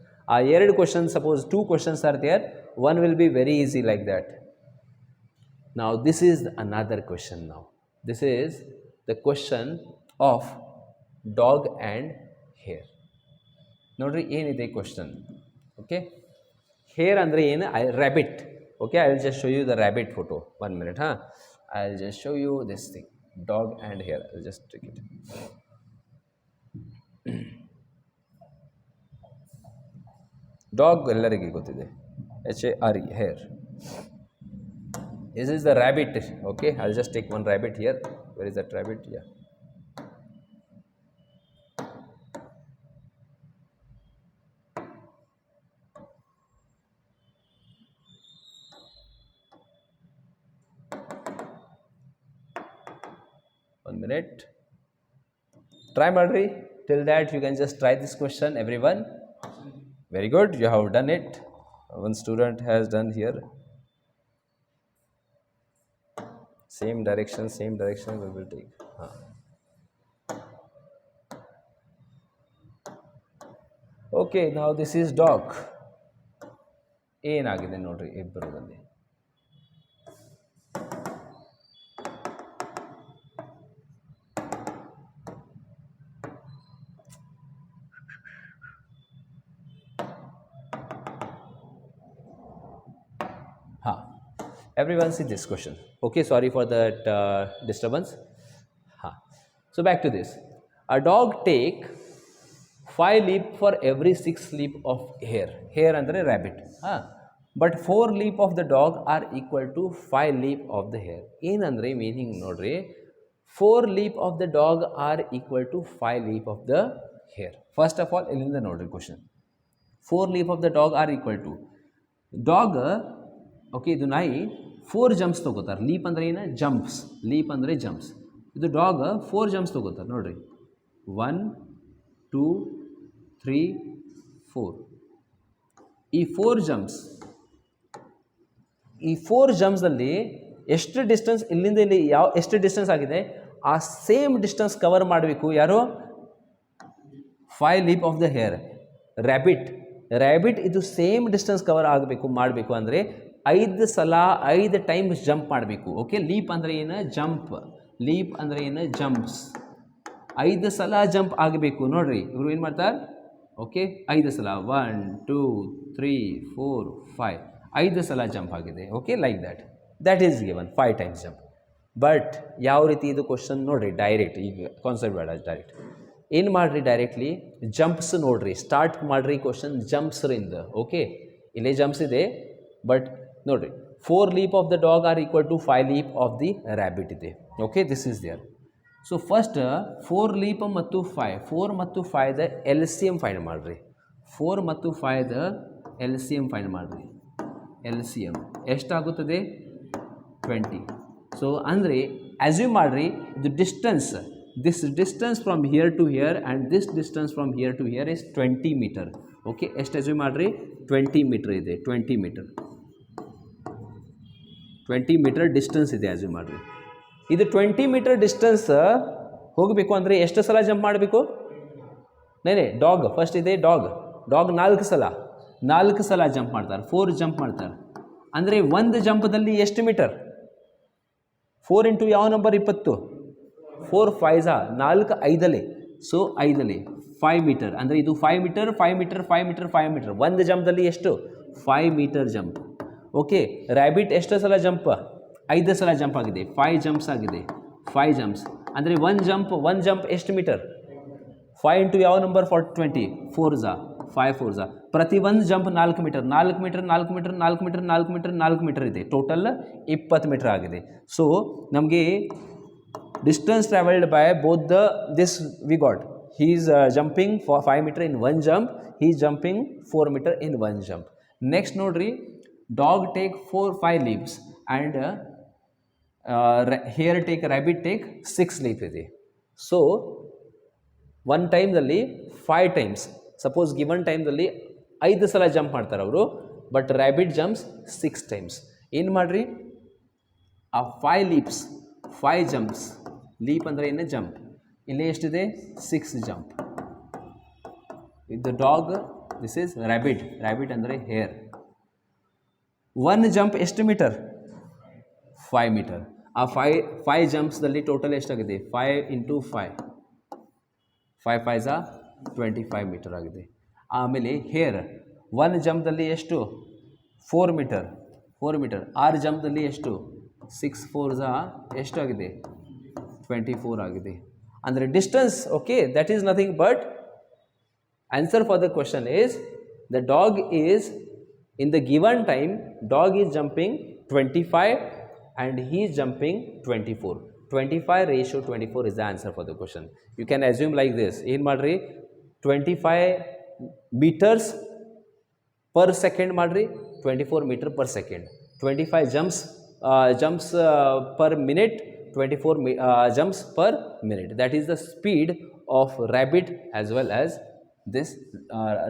ಎರಡು questions, suppose 2 questions are there, one will be very easy like that. Now this is another question. Now this is the question of dog and hair. ನೋಡ್ರಿ ಏನಿದೆ question. Okay hare ಅಂದರೆ ಏನು? Rabbit. Okay I will just show you the rabbit photo. 1 minute. I will just show you this thing, dog and hare. I will just take it. Dog ಎಲ್ಲರಿಗೆ ಗೊತ್ತಿದೆ, HARE, hare. This is the rabbit. Okay, I'll just take one rabbit here. Where is that rabbit? Yeah. One minute. Try madri. Till that you can just try this question, everyone. Very good. You have done it. One student has done here. Same direction we will take. Okay, now this is dog. ಏನಾಗಿದೆ ನೋಡ್ರಿ ಇಬ್ಬರದಲ್ಲಿ. Everyone see this question. Okay, sorry for that disturbance. So back to this. A dog take 5 leap for every 6 leap of hair. Hair andre rabbit. But 4 leap of the dog are equal to 5 leap of the hair. ಏನಂದ್ರೆ meaning ನೋಡ್ರಿ, 4 leap of the dog are equal to 5 leap of the hair. First of all, ಇಲ್ಲಿಂದ ನೋಡ್ರಿ question. 4 leap of the dog are equal to dog. Okay ಇದು ನಾಯಿ 4 jumps ತೊಗೋತಾರೆ. Leap ಅಂದರೆ ಏನು? Jumps. Leap ಅಂದರೆ ಜಂಪ್ಸ್. ಇದು ಡಾಗ್ 4 ಜಂಪ್ಸ್ ತೊಗೋತಾರೆ ನೋಡಿರಿ. 1 2 3 4. ಈ 4 ಜಂಪ್ಸಲ್ಲಿ ಎಷ್ಟು ಡಿಸ್ಟೆನ್ಸ್ ಇಲ್ಲಿಂದ ಇಲ್ಲಿ ಎಷ್ಟು ಡಿಸ್ಟೆನ್ಸ್ ಆಗಿದೆ ಆ ಸೇಮ್ ಡಿಸ್ಟೆನ್ಸ್ ಕವರ್ ಮಾಡಬೇಕು. ಯಾರು? 5 leap of the hare. Rabbit ಇದು ಸೇಮ್ ಡಿಸ್ಟೆನ್ಸ್ ಕವರ್ ಮಾಡಬೇಕು ಅಂದರೆ 5 ಸಲ 5 ಟೈಮ್ಸ್ ಜಂಪ್ ಮಾಡಬೇಕು. ಓಕೆ, ಲೀಪ್ ಅಂದರೆ ಏನು? ಜಂಪ್. ಲೀಪ್ ಅಂದರೆ ಏನು? ಜಂಪ್ಸ್. 5 ಸಲ ಜಂಪ್ ಆಗಬೇಕು ನೋಡ್ರಿ. ಇವರು ಏನು ಮಾಡ್ತಾರೆ? ಓಕೆ 5 ಸಲ 1 2 3 4 5 5 ಸಲ ಜಂಪ್ ಆಗಿದೆ. Okay, like that is given 5 times jump. But ಯಾವ ರೀತಿ ಇದು ಕ್ವಶನ್ ನೋಡ್ರಿ, ಡೈರೆಕ್ಟ್ ಈಗ ಕಾನ್ಸೆಪ್ಟ್ ಬೇಡ, ಡೈರೆಕ್ಟ್ ಏನು ಮಾಡಿರಿ, ಡೈರೆಕ್ಟ್ಲಿ ಜಂಪ್ಸ್ ನೋಡ್ರಿ, ಸ್ಟಾರ್ಟ್ ಮಾಡಿರಿ ಕ್ವಶನ್ ಜಂಪ್ಸ್ರಿಂದ. ಓಕೆ, ಇಲ್ಲೇ ಜಂಪ್ಸ್ ಇದೆ, ಬಟ್ ನೋಡ್ರಿ 4 leap of the dog are equal to 5 leap of the rabbit ಇದೆ. Okay, this is there. So first 4 leap ಮತ್ತು 4 ಮತ್ತು 5ದ ಎಲ್ ಸಿ ಎಮ್ ಫೈಂಡ್ ಮಾಡಿರಿ. 4 ಮತ್ತು 5ದ ಎಲ್ ಸಿ ಎಮ್ ಫೈಂಡ್ ಮಾಡಿರಿ. ಎಲ್ ಸಿ ಎಮ್ ಎಷ್ಟಾಗುತ್ತದೆ? 20. ಸೊ ಅಂದರೆ ಅಸ್ಯೂಮ್ ಮಾಡಿರಿ ಇದು distance, this distance from here to here and this distance from here to here is 20 metre. Okay, ಎಷ್ಟು ಅಸ್ಯೂಮ್ ಮಾಡಿರಿ? 20 ಮೀಟರ್ ಇದೆ. 20 ಮೀಟರ್ ಡಿಸ್ಟೆನ್ಸ್ ಇದೆ ಅಸ್ಯೂಮ್ ಮಾಡಿರಿ. ಇದು 20 ಮೀಟರ್ ಡಿಸ್ಟೆನ್ಸ್ ಹೋಗಬೇಕು ಅಂದರೆ ಎಷ್ಟು ಸಲ ಜಂಪ್ ಮಾಡಬೇಕು? ನೇ ಡಾಗ್ ಫಸ್ಟ್ ಇದೆ. ಡಾಗ್ 4 ಸಲ ಜಂಪ್ ಮಾಡ್ತಾರೆ. 4 ಜಂಪ್ ಮಾಡ್ತಾರೆ ಅಂದರೆ ಒಂದು ಜಂಪದಲ್ಲಿ ಎಷ್ಟು ಮೀಟರ್? 4 ಇಂಟು ಯಾವ ನಂಬರ್? 20. 4 5 4 5 ಸೊ 5 5 ಮೀಟರ್ ಅಂದರೆ ಇದು 5 ಮೀಟರ್ 5 ಮೀಟರ್ 5 ಮೀಟರ್ 5 ಮೀಟರ್ ಒಂದು ಜಂಪ್ದಲ್ಲಿ ಎಷ್ಟು? 5 ಮೀಟರ್ ಜಂಪ್. ಓಕೆ, ರ್ಯಾಬಿಟ್ ಎಷ್ಟು ಸಲ ಜಂಪ್? 5 ಸಲ ಜಂಪ್ ಆಗಿದೆ. 5 ಜಂಪ್ಸ್ ಆಗಿದೆ. 5 ಜಂಪ್ಸ್ ಅಂದರೆ ಒಂದು ಜಂಪ್ ಎಷ್ಟು ಮೀಟರ್? 5 ಇಂಟು ಯಾವ ನಂಬರ್? 20 4 4 ಪ್ರತಿ ಒಂದು jump 4 metre 4 metre 4 metre 4 metre 4 metre 4 metre ಇದೆ. ಟೋಟಲ್ 20 ಮೀಟರ್ ಆಗಿದೆ. ಸೊ ನಮಗೆ distance travelled by both this we got. he is jumping for 5 meter in one jump, he is jumping 4 meter in one jump. Next nodri, dog take 5 leaps and here take rabbit take 6 leaps ಇದೆ. So one time ದಲ್ಲಿ 5 times, suppose given time ದಲ್ಲಿ 5 ಸಲ jump ಮಾಡ್ತಾರೆ ಅವರು, but rabbit jumps 6 times. ಏನು ಮಾಡ್ರಿ, ಆ 5 leaps 5 jumps, leap ಅಂದರೆ ಏನು? ಜಂಪ್. ಇಲ್ಲಿ ಎಷ್ಟಿದೆ? 6 ಜಂಪ್. ಇದು ಡಾಗ್, ದಿಸ್ ಈಸ್ ರ್ಯಾಬಿಟ್ ಅಂದರೆ ಹೇರ್. 1 ಜಂಪ್ ಎಷ್ಟು ಮೀಟರ್? 5 ಮೀಟರ್. ಆ 5 ಜಂಪ್ಸ್ದಲ್ಲಿ ಟೋಟಲ್ ಎಷ್ಟಾಗಿದೆ? 5 ಇಂಟು 5 5 5 25 ಮೀಟರ್ ಆಗಿದೆ. ಆಮೇಲೆ ಹೇರ್ 1 ಜಂಪ್ದಲ್ಲಿ ಎಷ್ಟು? 4 ಮೀಟರ್ 6 ಜಂಪ್ದಲ್ಲಿ ಎಷ್ಟು? 6 4 ಎಷ್ಟು ಆಗಿದೆ? 24 ಆಗಿದೆ. ಅಂದರೆ distance. Okay, that is nothing but answer for the question is the dog is in the given time dog is jumping 25 and he is jumping 24. 25:24 is the answer for the question. You can assume like this. ಏನು ಮಾಡ್ರಿ, 25 meters per second ಮಾಡ್ರಿ, 24 meter per second. 25 jumps per minute, 24 jumps per minute. That is the speed of rabbit as well as this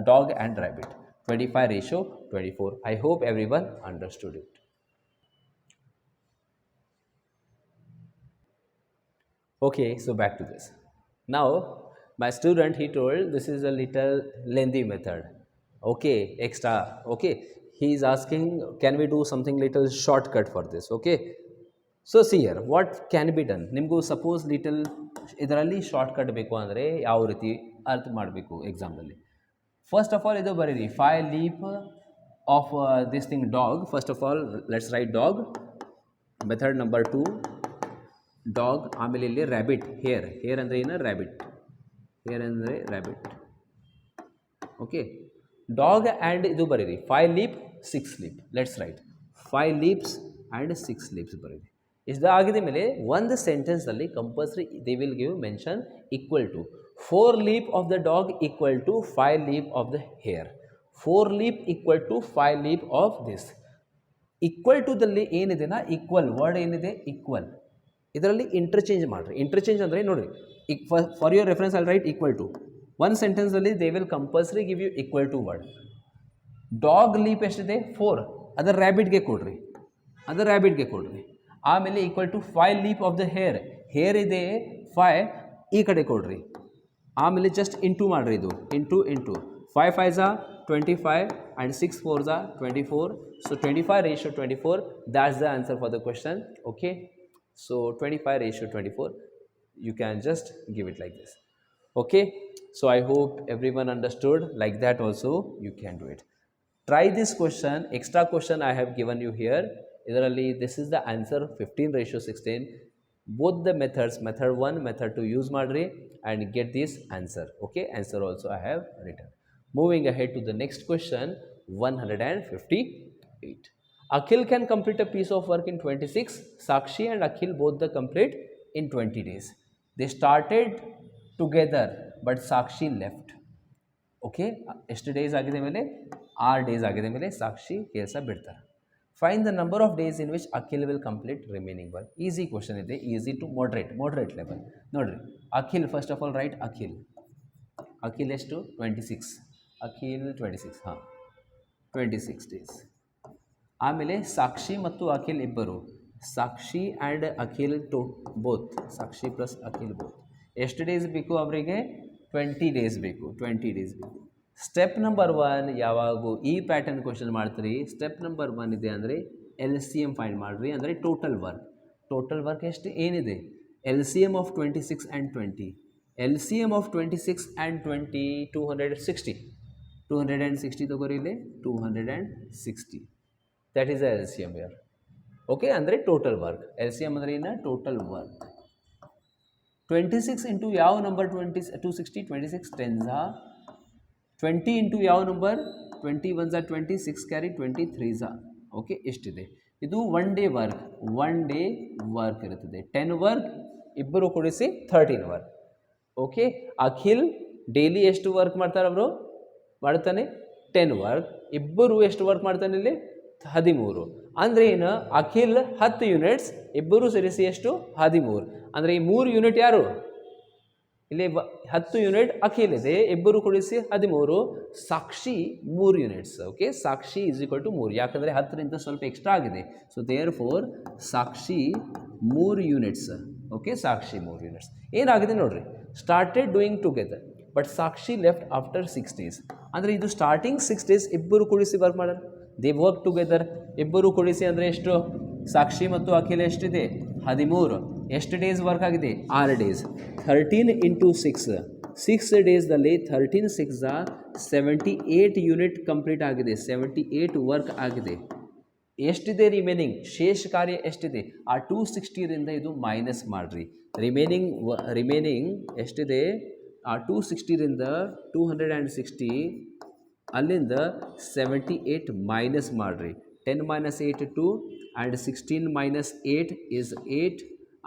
dog and rabbit. 25:24. I hope everyone understood it. Okay, so back to this. Now my student, he told this is a little lengthy method. Okay, extra. Okay, he is asking can we do something little shortcut for this. Okay, so see here what can be done. ನಿಮಗೂ suppose little ಇದರಲ್ಲಿ shortcut ಬೇಕು ಅಂದರೆ ಯಾವ ರೀತಿ ಅರ್ಥ ಮಾಡಬೇಕು ಎಕ್ಸಾಮ್ನಲ್ಲಿ. First of all ಇದು ಬರೀರಿ 5 leap of this thing dog. First of all let's write dog. Method number 2 dog. ಆಮೇಲೆ ಇಲ್ಲಿ ರ್ಯಾಬಿಟ್. ಹೇರ್ ಅಂದರೆ ಏನು? ಹೇರ್ ಅಂದರೆ ರ್ಯಾಬಿಟ್. ಓಕೆ, ಡಾಗ್ ಆ್ಯಂಡ್ ಇದು ಬರೀರಿ 5 leap 6 leap. Let's write 5 leaps and 6 leaps ಬರೀರಿ. ಇದಾಗಿದ ಮೇಲೆ ಒಂದು ಸೆಂಟೆನ್ಸಲ್ಲಿ compulsory they will give mention equal to 4 leap of the dog equal to 5 leap of the hare. 4 leap equal to 5 leap of this. Equal to ದಲ್ಲಿ ಏನಿದೆ ನಾ, equal word ಏನಿದೆ equal, ಇದರಲ್ಲಿ ಇಂಟರ್ಚೇಂಜ್ ಮಾಡಿರಿ. ಇಂಟರ್ಚೇಂಜ್ ಅಂದರೆ ನೋಡಿರಿ, for your reference I'll write equal to. ಒಂದು ಸೆಂಟೆನ್ಸಲ್ಲಿ they will compulsory give you equal to word. Dog leap ಎಷ್ಟಿದೆ? 4, ಅದರ ರ್ಯಾಬಿಟ್ಗೆ ಕೊಡ್ರಿ, ಆಮೇಲೆ equal to 5 leap of the hare ಇದೆ 5, ಈ ಕಡೆ ಕೊಡ್ರಿ. ಆಮೇಲೆ ಜಸ್ಟ್ ಇಂಟು ಮಾಡಿರಿ, ಇದು into 5 5 25 and 6 4 24. So 25:24, that's the answer for the question. Okay, so 25:24, you can just give it like this. Okay, so I hope everyone understood. Like that also you can do it. Try this question, extra question I have given you here. Idaralli this is the answer 15:16. Both the methods, method 1 method 2 use madri and get this answer. Okay, answer also I have written. Moving ahead to the next question, 158. Akhil can complete a piece of work in 26. Sakshi and Akhil both the complete in 20 days. They started together but Sakshi left. Okay, ಎಷ್ಟು days ಆಗಿದೆ ಮೇಲೆ 6 days ಆಗಿದೆ ಮೇಲೆ ಸಾಕ್ಷಿ ಕೆಲಸ ಬಿಡ್ತಾರೆ. Fine the number of days in which Akhil will complete remaining work. Easy question ಇದೆ, easy to moderate level. ನೋಡಿರಿ, Akhil first of all right Akhil ಎಷ್ಟು 26, ಅಖಿಲ್ 26, ಹಾಂ 26 ಡೇಸ್. ಆಮೇಲೆ ಸಾಕ್ಷಿ ಮತ್ತು ಅಖಿಲ್ ಇಬ್ಬರು, Sakshi and Akhil both, Sakshi plus Akhil both ಎಷ್ಟು ಡೇಸ್ ಬೇಕು ಅವರಿಗೆ? 20 ಡೇಸ್ ಬೇಕು. ಸ್ಟೆಪ್ ನಂಬರ್ 1 ಯಾವಾಗೂ ಈ ಪ್ಯಾಟರ್ನ್ ಕ್ವಶನ್ ಮಾಡ್ತೀರಿ, ಸ್ಟೆಪ್ ನಂಬರ್ 1 ಇದೆ ಅಂದರೆ LCM ಫೈಂಡ್ ಮಾಡಿರಿ, ಅಂದರೆ ಟೋಟಲ್ ವರ್ಕ್ ಎಷ್ಟು ಏನಿದೆ? LCM of 26 and 20, LCM of 26 and 20 260 ತಗೋರಿ ಇಲ್ಲಿ 260, that is the LCM here. Okay, ಅಂದರೆ ಟೋಟಲ್ ವರ್ಕ್. LCM ಅಂದರೆ ಏನು? Total work. 26 ಇಂಟು ಯಾವ ನಂಬರ್? 260, 26 10s are 20 ಇಂಟು ಯಾವ number? 21s are 20, 6 carry 23s are. ಓಕೆ, ಎಷ್ಟಿದೆ ಇದು? 1 ಡೇ ವರ್ಕ್ ಇರುತ್ತದೆ. 10 ವರ್ಕ್ ಇಬ್ಬರು ಕೂಡಿಸಿ 13 ವರ್ಕ್. ಓಕೆ, ಅಖಿಲ್ ಡೈಲಿ ಎಷ್ಟು ವರ್ಕ್ ಮಾಡ್ತಾನೆ 10 ವರ್ಕ್. ಇಬ್ಬರು ಎಷ್ಟು ವರ್ಕ್ ಮಾಡ್ತಾನೆ ಇಲ್ಲಿ? 13. ಅಂದರೆ ಏನು? ಅಖಿಲ್ 10 ಯೂನಿಟ್ಸ್, ಇಬ್ಬರು ಸೇರಿಸಿ ಎಷ್ಟು? 13. ಅಂದರೆ ಈ 3 ಯೂನಿಟ್ ಯಾರು? ಇಲ್ಲಿ 10 ಯೂನಿಟ್ ಅಖಿಲ್ ಇದೆ, ಇಬ್ಬರು ಕೂಡಿಸಿ 13. Sakshi 3 units. Okay, Sakshi is equal to 3, ಯಾಕಂದರೆ 10ರಿಂದ ಸ್ವಲ್ಪ ಎಕ್ಸ್ಟ್ರಾ ಆಗಿದೆ. So therefore Sakshi 3 units. Okay, Sakshi 3 units. ಏನಾಗಿದೆ ನೋಡ್ರಿ, started doing together but Sakshi left after 6 days. ಅಂದರೆ ಇದು ಸ್ಟಾರ್ಟಿಂಗ್ 6 ಡೇಸ್ ಇಬ್ಬರು ಕೂಡಿಸಿ ವರ್ಕ್ ಮಾಡೋರು. ದೇ ವರ್ಕ್ ಟುಗೆದರ್, ಇಬ್ಬರು ಕೂಡಿಸಿ ಅಂದರೆ ಎಷ್ಟು? ಸಾಕ್ಷಿ ಮತ್ತು ಅಖಿಲ್ ಎಷ್ಟಿದೆ? 13. ಎಷ್ಟು ಡೇಸ್ ವರ್ಕ್ ಆಗಿದೆ? 6 ಡೇಸ್. 13 ಇಂಟು 6 ಡೇಸ್ದಲ್ಲಿ 13 6 78 ಯೂನಿಟ್ ಕಂಪ್ಲೀಟ್ ಆಗಿದೆ, 78 ವರ್ಕ್ ಆಗಿದೆ. ಎಷ್ಟಿದೆ ರಿಮೈನಿಂಗ್? ಶೇಷ ಕಾರ್ಯ ಎಷ್ಟಿದೆ? ಆ 260ರಿಂದ ಇದು ಮೈನಸ್ ಮಾಡಿರಿ. ರಿಮೈನಿಂಗ್ ಎಷ್ಟಿದೆ? ಆ 260ರಿಂದ 260, ಅಲ್ಲಿಂದ 78 ಮೈನಸ್ ಮಾಡಿರಿ. 10 - 8 2 ಆ್ಯಂಡ್ 16 - 8 ಈಸ್ 8,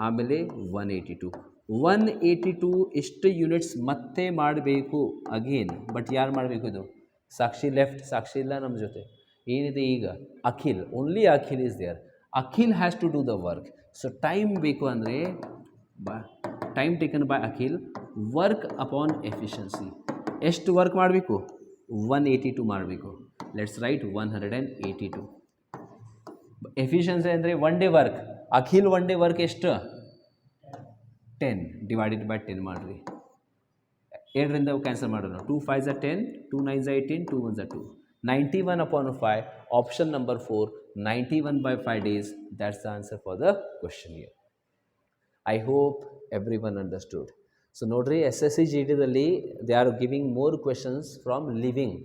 ಆಮೇಲೆ 182 ಎಷ್ಟು ಯೂನಿಟ್ಸ್ ಮತ್ತೆ ಮಾಡಬೇಕು ಅಗೇನ್. ಬಟ್ ಯಾರು ಮಾಡಬೇಕು? ಇದು ಸಾಕ್ಷಿ ಲೆಫ್ಟ್, ಸಾಕ್ಷಿ ಇಲ್ಲ ನಮ್ಮ ಜೊತೆ. ಏನಿದೆ ಈಗ? Akhil, only Akhil is there. Akhil has to do the work. So time ಬೇಕು ಅಂದರೆ time taken by Akhil, work upon efficiency. ಎಷ್ಟು ವರ್ಕ್ ಮಾಡಬೇಕು? 182 ಮಾಡಬೇಕು. Let's write 182. ಎಫಿಷಿಯನ್ಸಿ ಅಂದರೆ 1 day work. Akhil 1 day work ಎಷ್ಟು? 10 ಡಿವೈಡೆಡ್ ಬೈ 10 ಮಾಡಿರಿ. 7ರಿಂದ ಕ್ಯಾನ್ಸಲ್ ಮಾಡೋಣ. 2 5s are 10, 2 9s are 18, 2 1s are 2. 91 upon 5, option number 4, 91 by 5 days. That's the answer for the question here. I hope everyone understood. So ನೋಡ್ರಿ, SSC GDದಲ್ಲಿ they are giving more questions from living.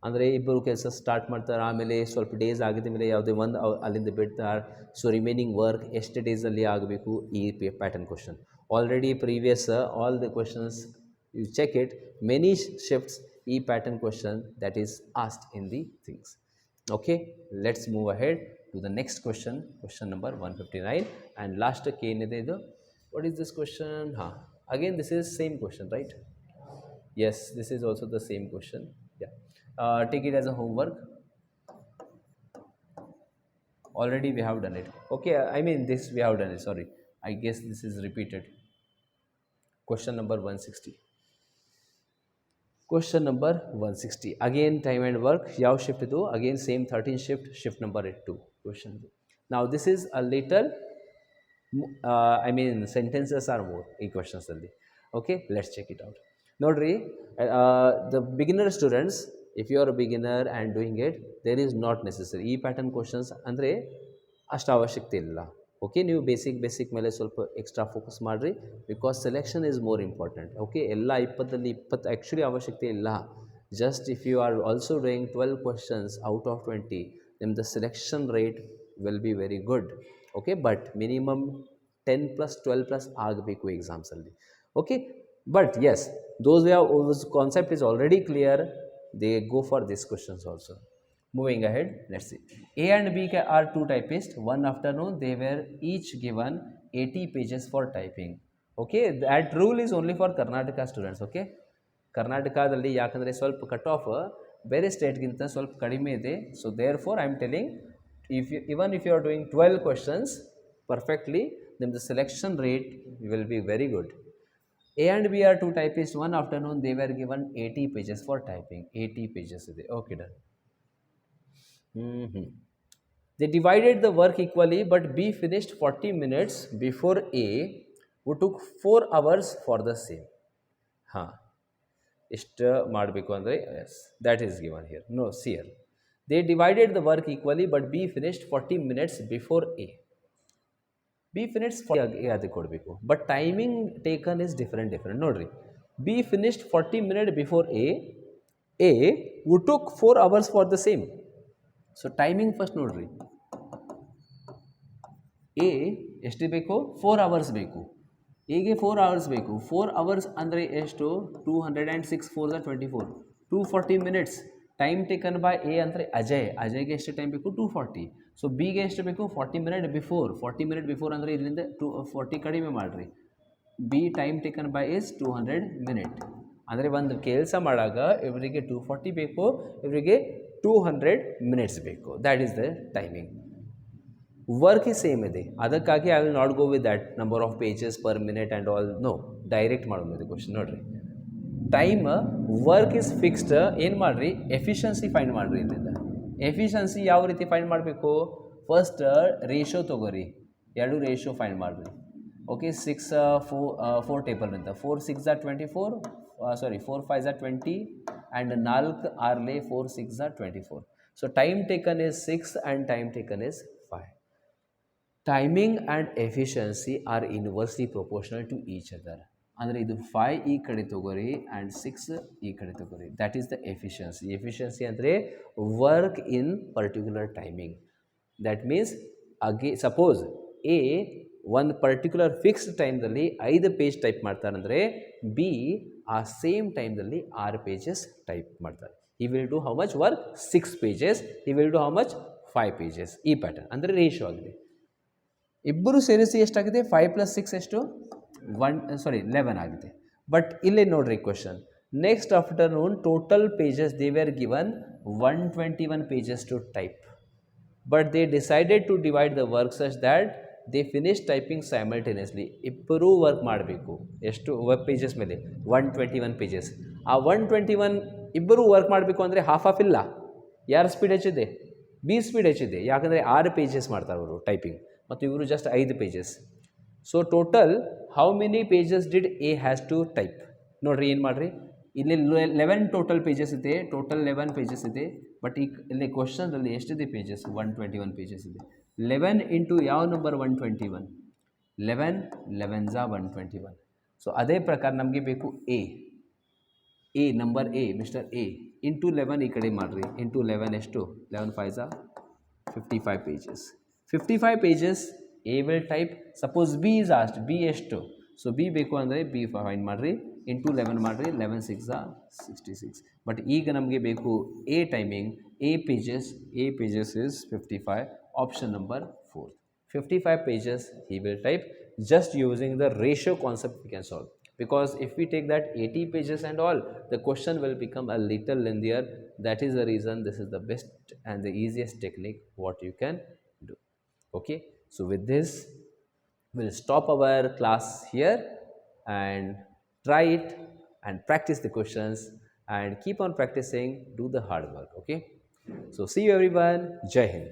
ಅಂದರೆ ಇಬ್ಬರು ಕೆಲಸ start ಮಾಡ್ತಾರೆ, ಆಮೇಲೆ ಸ್ವಲ್ಪ days ಆಗಿದ ಮೇಲೆ ಯಾವುದೇ ಒಂದು ಅಲ್ಲಿಂದ ಬಿಡ್ತಾರೆ. ಸೊ ರಿಮೈನಿಂಗ್ ವರ್ಕ್ ಎಷ್ಟು ಡೇಸಲ್ಲಿ ಆಗಬೇಕು? ಈ pattern question already previous all the questions you check it, many shifts ಈ pattern question that is asked in the things. Okay, let's move ahead to the next question number 159. And last ಏನಿದೆ ಇದು? What is this question? Again this is same question, right? Yes, this is also the same question. Yeah, take it as a homework. Already we have done it. Okay, I mean this we have done it, sorry, I guess this is repeated. Question number 160. Question number 160. Again time and work. Yav shift idu? Again same 13 shift number 2 question. Now this is a little I mean sentences are more ee questions alli. Okay, let's check it out. Nodri, the beginner students, if you are a beginner and doing it, there is not necessary ee pattern questions andre ashta avashyakte illa. Okay, ನೀವು basic ಮೇಲೆ ಸ್ವಲ್ಪ extra focus ಮಾಡಿರಿ, because selection is more important. Okay, ಎಲ್ಲ 20ರಲ್ಲಿ 20 actually ಅವಶ್ಯಕತೆ ಇಲ್ಲ. Just if you are also doing 12 questions out of 20, ನಿಮ್ದು selection rate will be very good. Okay, but minimum 10+12+ ಆಗಬೇಕು ಎಕ್ಸಾಮ್ಸಲ್ಲಿ. Okay, but yes, those concept is already clear, they go for these questions also. Moving ahead, let's see. A and B are two typists. One afternoon, they were each given 80 pages for typing. Okay, that rule is only for Karnataka students. Okay, ಕರ್ನಾಟಕದಲ್ಲಿ ಯಾಕಂದರೆ ಸ್ವಲ್ಪ cut off ಬೇರೆ ಸ್ಟೇಟ್ಗಿಂತ ಸ್ವಲ್ಪ ಕಡಿಮೆ ಇದೆ. So therefore I am telling, even if you are doing 12 questions perfectly, then the selection rate will be very good. A and B are two typists. One afternoon they were given 80 pages for typing. 80 pages ಇದೆ. Okay, done. They divided the work equally, but B finished 40 minutes before A, who took 4 hours for the same. ಇಷ್ಟು ಮಾಡಬೇಕು ಅಂದರೆ yes, that is given here. No, see here, they divided the work equally but B finished 40 minutes before A. B finished A ಅದಕ್ಕೆ ಕೊಡಬೇಕು, but timing taken is different. ನೋಡಿರಿ, B finished 40 minutes before A would took 4 hours for the same. So timing first ನೋಡಿರಿ, A ಎಷ್ಟು ಬೇಕು? 4 hours ಬೇಕು. ಎಗೆ 4 hours ಬೇಕು. 4 hours ಅಂದರೆ ಎಷ್ಟು? 206 4 24, 240 minutes. Time taken by A ಅಂದರೆ ಅಜಯ್ಗೆ ಎಷ್ಟು ಟೈಮ್ ಬೇಕು? 240. ಸೊ ಬಿಗೆ ಎಷ್ಟು ಬೇಕು? 40 minutes ಬಿಫೋರ್. 40 minutes ಬಿಫೋರ್ ಅಂದರೆ ಇಲ್ಲಿಂದ 240 ಕಡಿಮೆ ಮಾಡಿರಿ. B time taken by is 200 minutes. ಅಂದರೆ ಒಂದು ಕೆಲಸ ಮಾಡಾಗ ಇವರಿಗೆ 240 ಬೇಕು, ಇವರಿಗೆ 200 minutes ಬೇಕು. That is the timing. Work ಈ ಸೇಮ್ ಇದೆ, ಅದಕ್ಕಾಗಿ I will not go with that number of pages per minute and all. No, direct ಮಾಡೋದು ಕ್ವಶನ್. ನೋಡಿರಿ, ಟೈಮ್ ವರ್ಕ್ ಇಸ್ ಫಿಕ್ಸ್ಡ್. ಏನು ಮಾಡಿರಿ? ಎಫಿಷಿಯನ್ಸಿ ಫೈಂಡ್ ಮಾಡಿರಿ. ಇಲ್ಲಿಂದ ಎಫಿಷಿಯನ್ಸಿ ಯಾವ ರೀತಿ ಫೈಂಡ್ ಮಾಡಬೇಕು? ಫಸ್ಟ್ ರೇಷೋ ತೊಗೋರಿ, 2 ರೇಷೋ ಫೈಂಡ್ ಮಾಡಿರಿ. ಓಕೆ, 6 4 ಟೇಬಲ್ನಿಂದ 4 6 24, 4 5 20 and 4 6 4 6 24. So time taken is 6 and time taken is 5. Timing and efficiency are inversely proportional to each other. ಅಂದರೆ ಇದು 5 ಈ ಕಡೆ ತೊಗೋರಿ ಆ್ಯಂಡ್ 6 ಈ ಕಡೆ ತೊಗೋರಿ. That is the efficiency. Efficiency ಅಂದರೆ work in particular timing. That means suppose A ಒಂದು ಪರ್ಟಿಕ್ಯುಲರ್ ಫಿಕ್ಸ್ಡ್ ಟೈಮ್ದಲ್ಲಿ 5 ಪೇಜ್ ಟೈಪ್ ಮಾಡ್ತಾರಂದರೆ ಬಿ ಆ ಸೇಮ್ ಟೈಮ್ದಲ್ಲಿ 6 pages ಟೈಪ್ ಮಾಡ್ತಾರೆ. He will do how much work? 6 pages. He will do how much? 5 pages. ಈ pattern ಅಂದರೆ ratio ಆಗಿದೆ. ಇಬ್ಬರು ಸೇರಿಸಿ ಎಷ್ಟಾಗಿದೆ? 5 + 6 ಎಷ್ಟು? 11 ಆಗಿದೆ. ಬಟ್ ಇಲ್ಲೇ ನೋಡ್ರಿ question, next afternoon total pages they were given 121 pages to type, but they decided to divide the work such that they finish typing simultaneously. ಇಬ್ಬರೂ ವರ್ಕ್ ಮಾಡಬೇಕು. ಎಷ್ಟು ವೆಬ್ ಪೇಜಸ್ ಮೇಲೆ? 121 pages. ಆ 121 ಇಬ್ಬರೂ ವರ್ಕ್ ಮಾಡಬೇಕು ಅಂದರೆ ಹಾಫ್ ಇಲ್ಲ. ಯಾರ ಸ್ಪೀಡ್ ಹೆಚ್ಚಿದೆ? ಬಿ ಸ್ಪೀಡ್ ಹೆಚ್ಚಿದೆ. ಯಾಕಂದರೆ 6 pages ಮಾಡ್ತಾರೆ ಅವರು ಟೈಪಿಂಗ್, ಮತ್ತು ಇವರು just 5 pages. So total how many pages did A has to type? ನೋಡಿರಿ, ಏನು ಮಾಡಿರಿ, ಇಲ್ಲಿ 11 ಟೋಟಲ್ ಪೇಜಸ್ ಇದೆ. ಟೋಟಲ್ 11 pages ಇದೆ. ಬಟ್ ಇಲ್ಲಿ ಕ್ವಶನ್ದಲ್ಲಿ ಎಷ್ಟಿದೆ ಪೇಜಸ್? 121 pages ಇದೆ. 11 ಇಂಟು ಯಾವ ನಂಬರ್? 121. 11 121. ಸೊ ಅದೇ ಪ್ರಕಾರ ನಮಗೆ ಬೇಕು A number mister A into 11 ಈ ಕಡೆ ಮಾಡಿರಿ. ಇಂಟು 11 ಎಷ್ಟು? 11 5 55 pages. 55 pages A will type. Suppose B is asked, B ಎಷ್ಟು? ಸೊ ಬಿ ಬೇಕು ಅಂದರೆ ಬಿ ಫೈಂಡ್ ಮಾಡಿರಿ. ಇಂಟು 11 ಮಾಡಿರಿ. 11 6 66. ಬಟ್ ಈಗ ನಮಗೆ ಬೇಕು A timing. A pages is 55. Option number 4. 55 pages he will type. Just using the ratio concept we can solve. Because if we take that 80 pages and all, the question will become a little lengthier. That is the reason this is the best and the easiest technique what you can do. Okay, so with this we'll stop our class here and try it and practice the questions and keep on practicing. Do the hard work. Okay, so see you everyone. Jai Hind.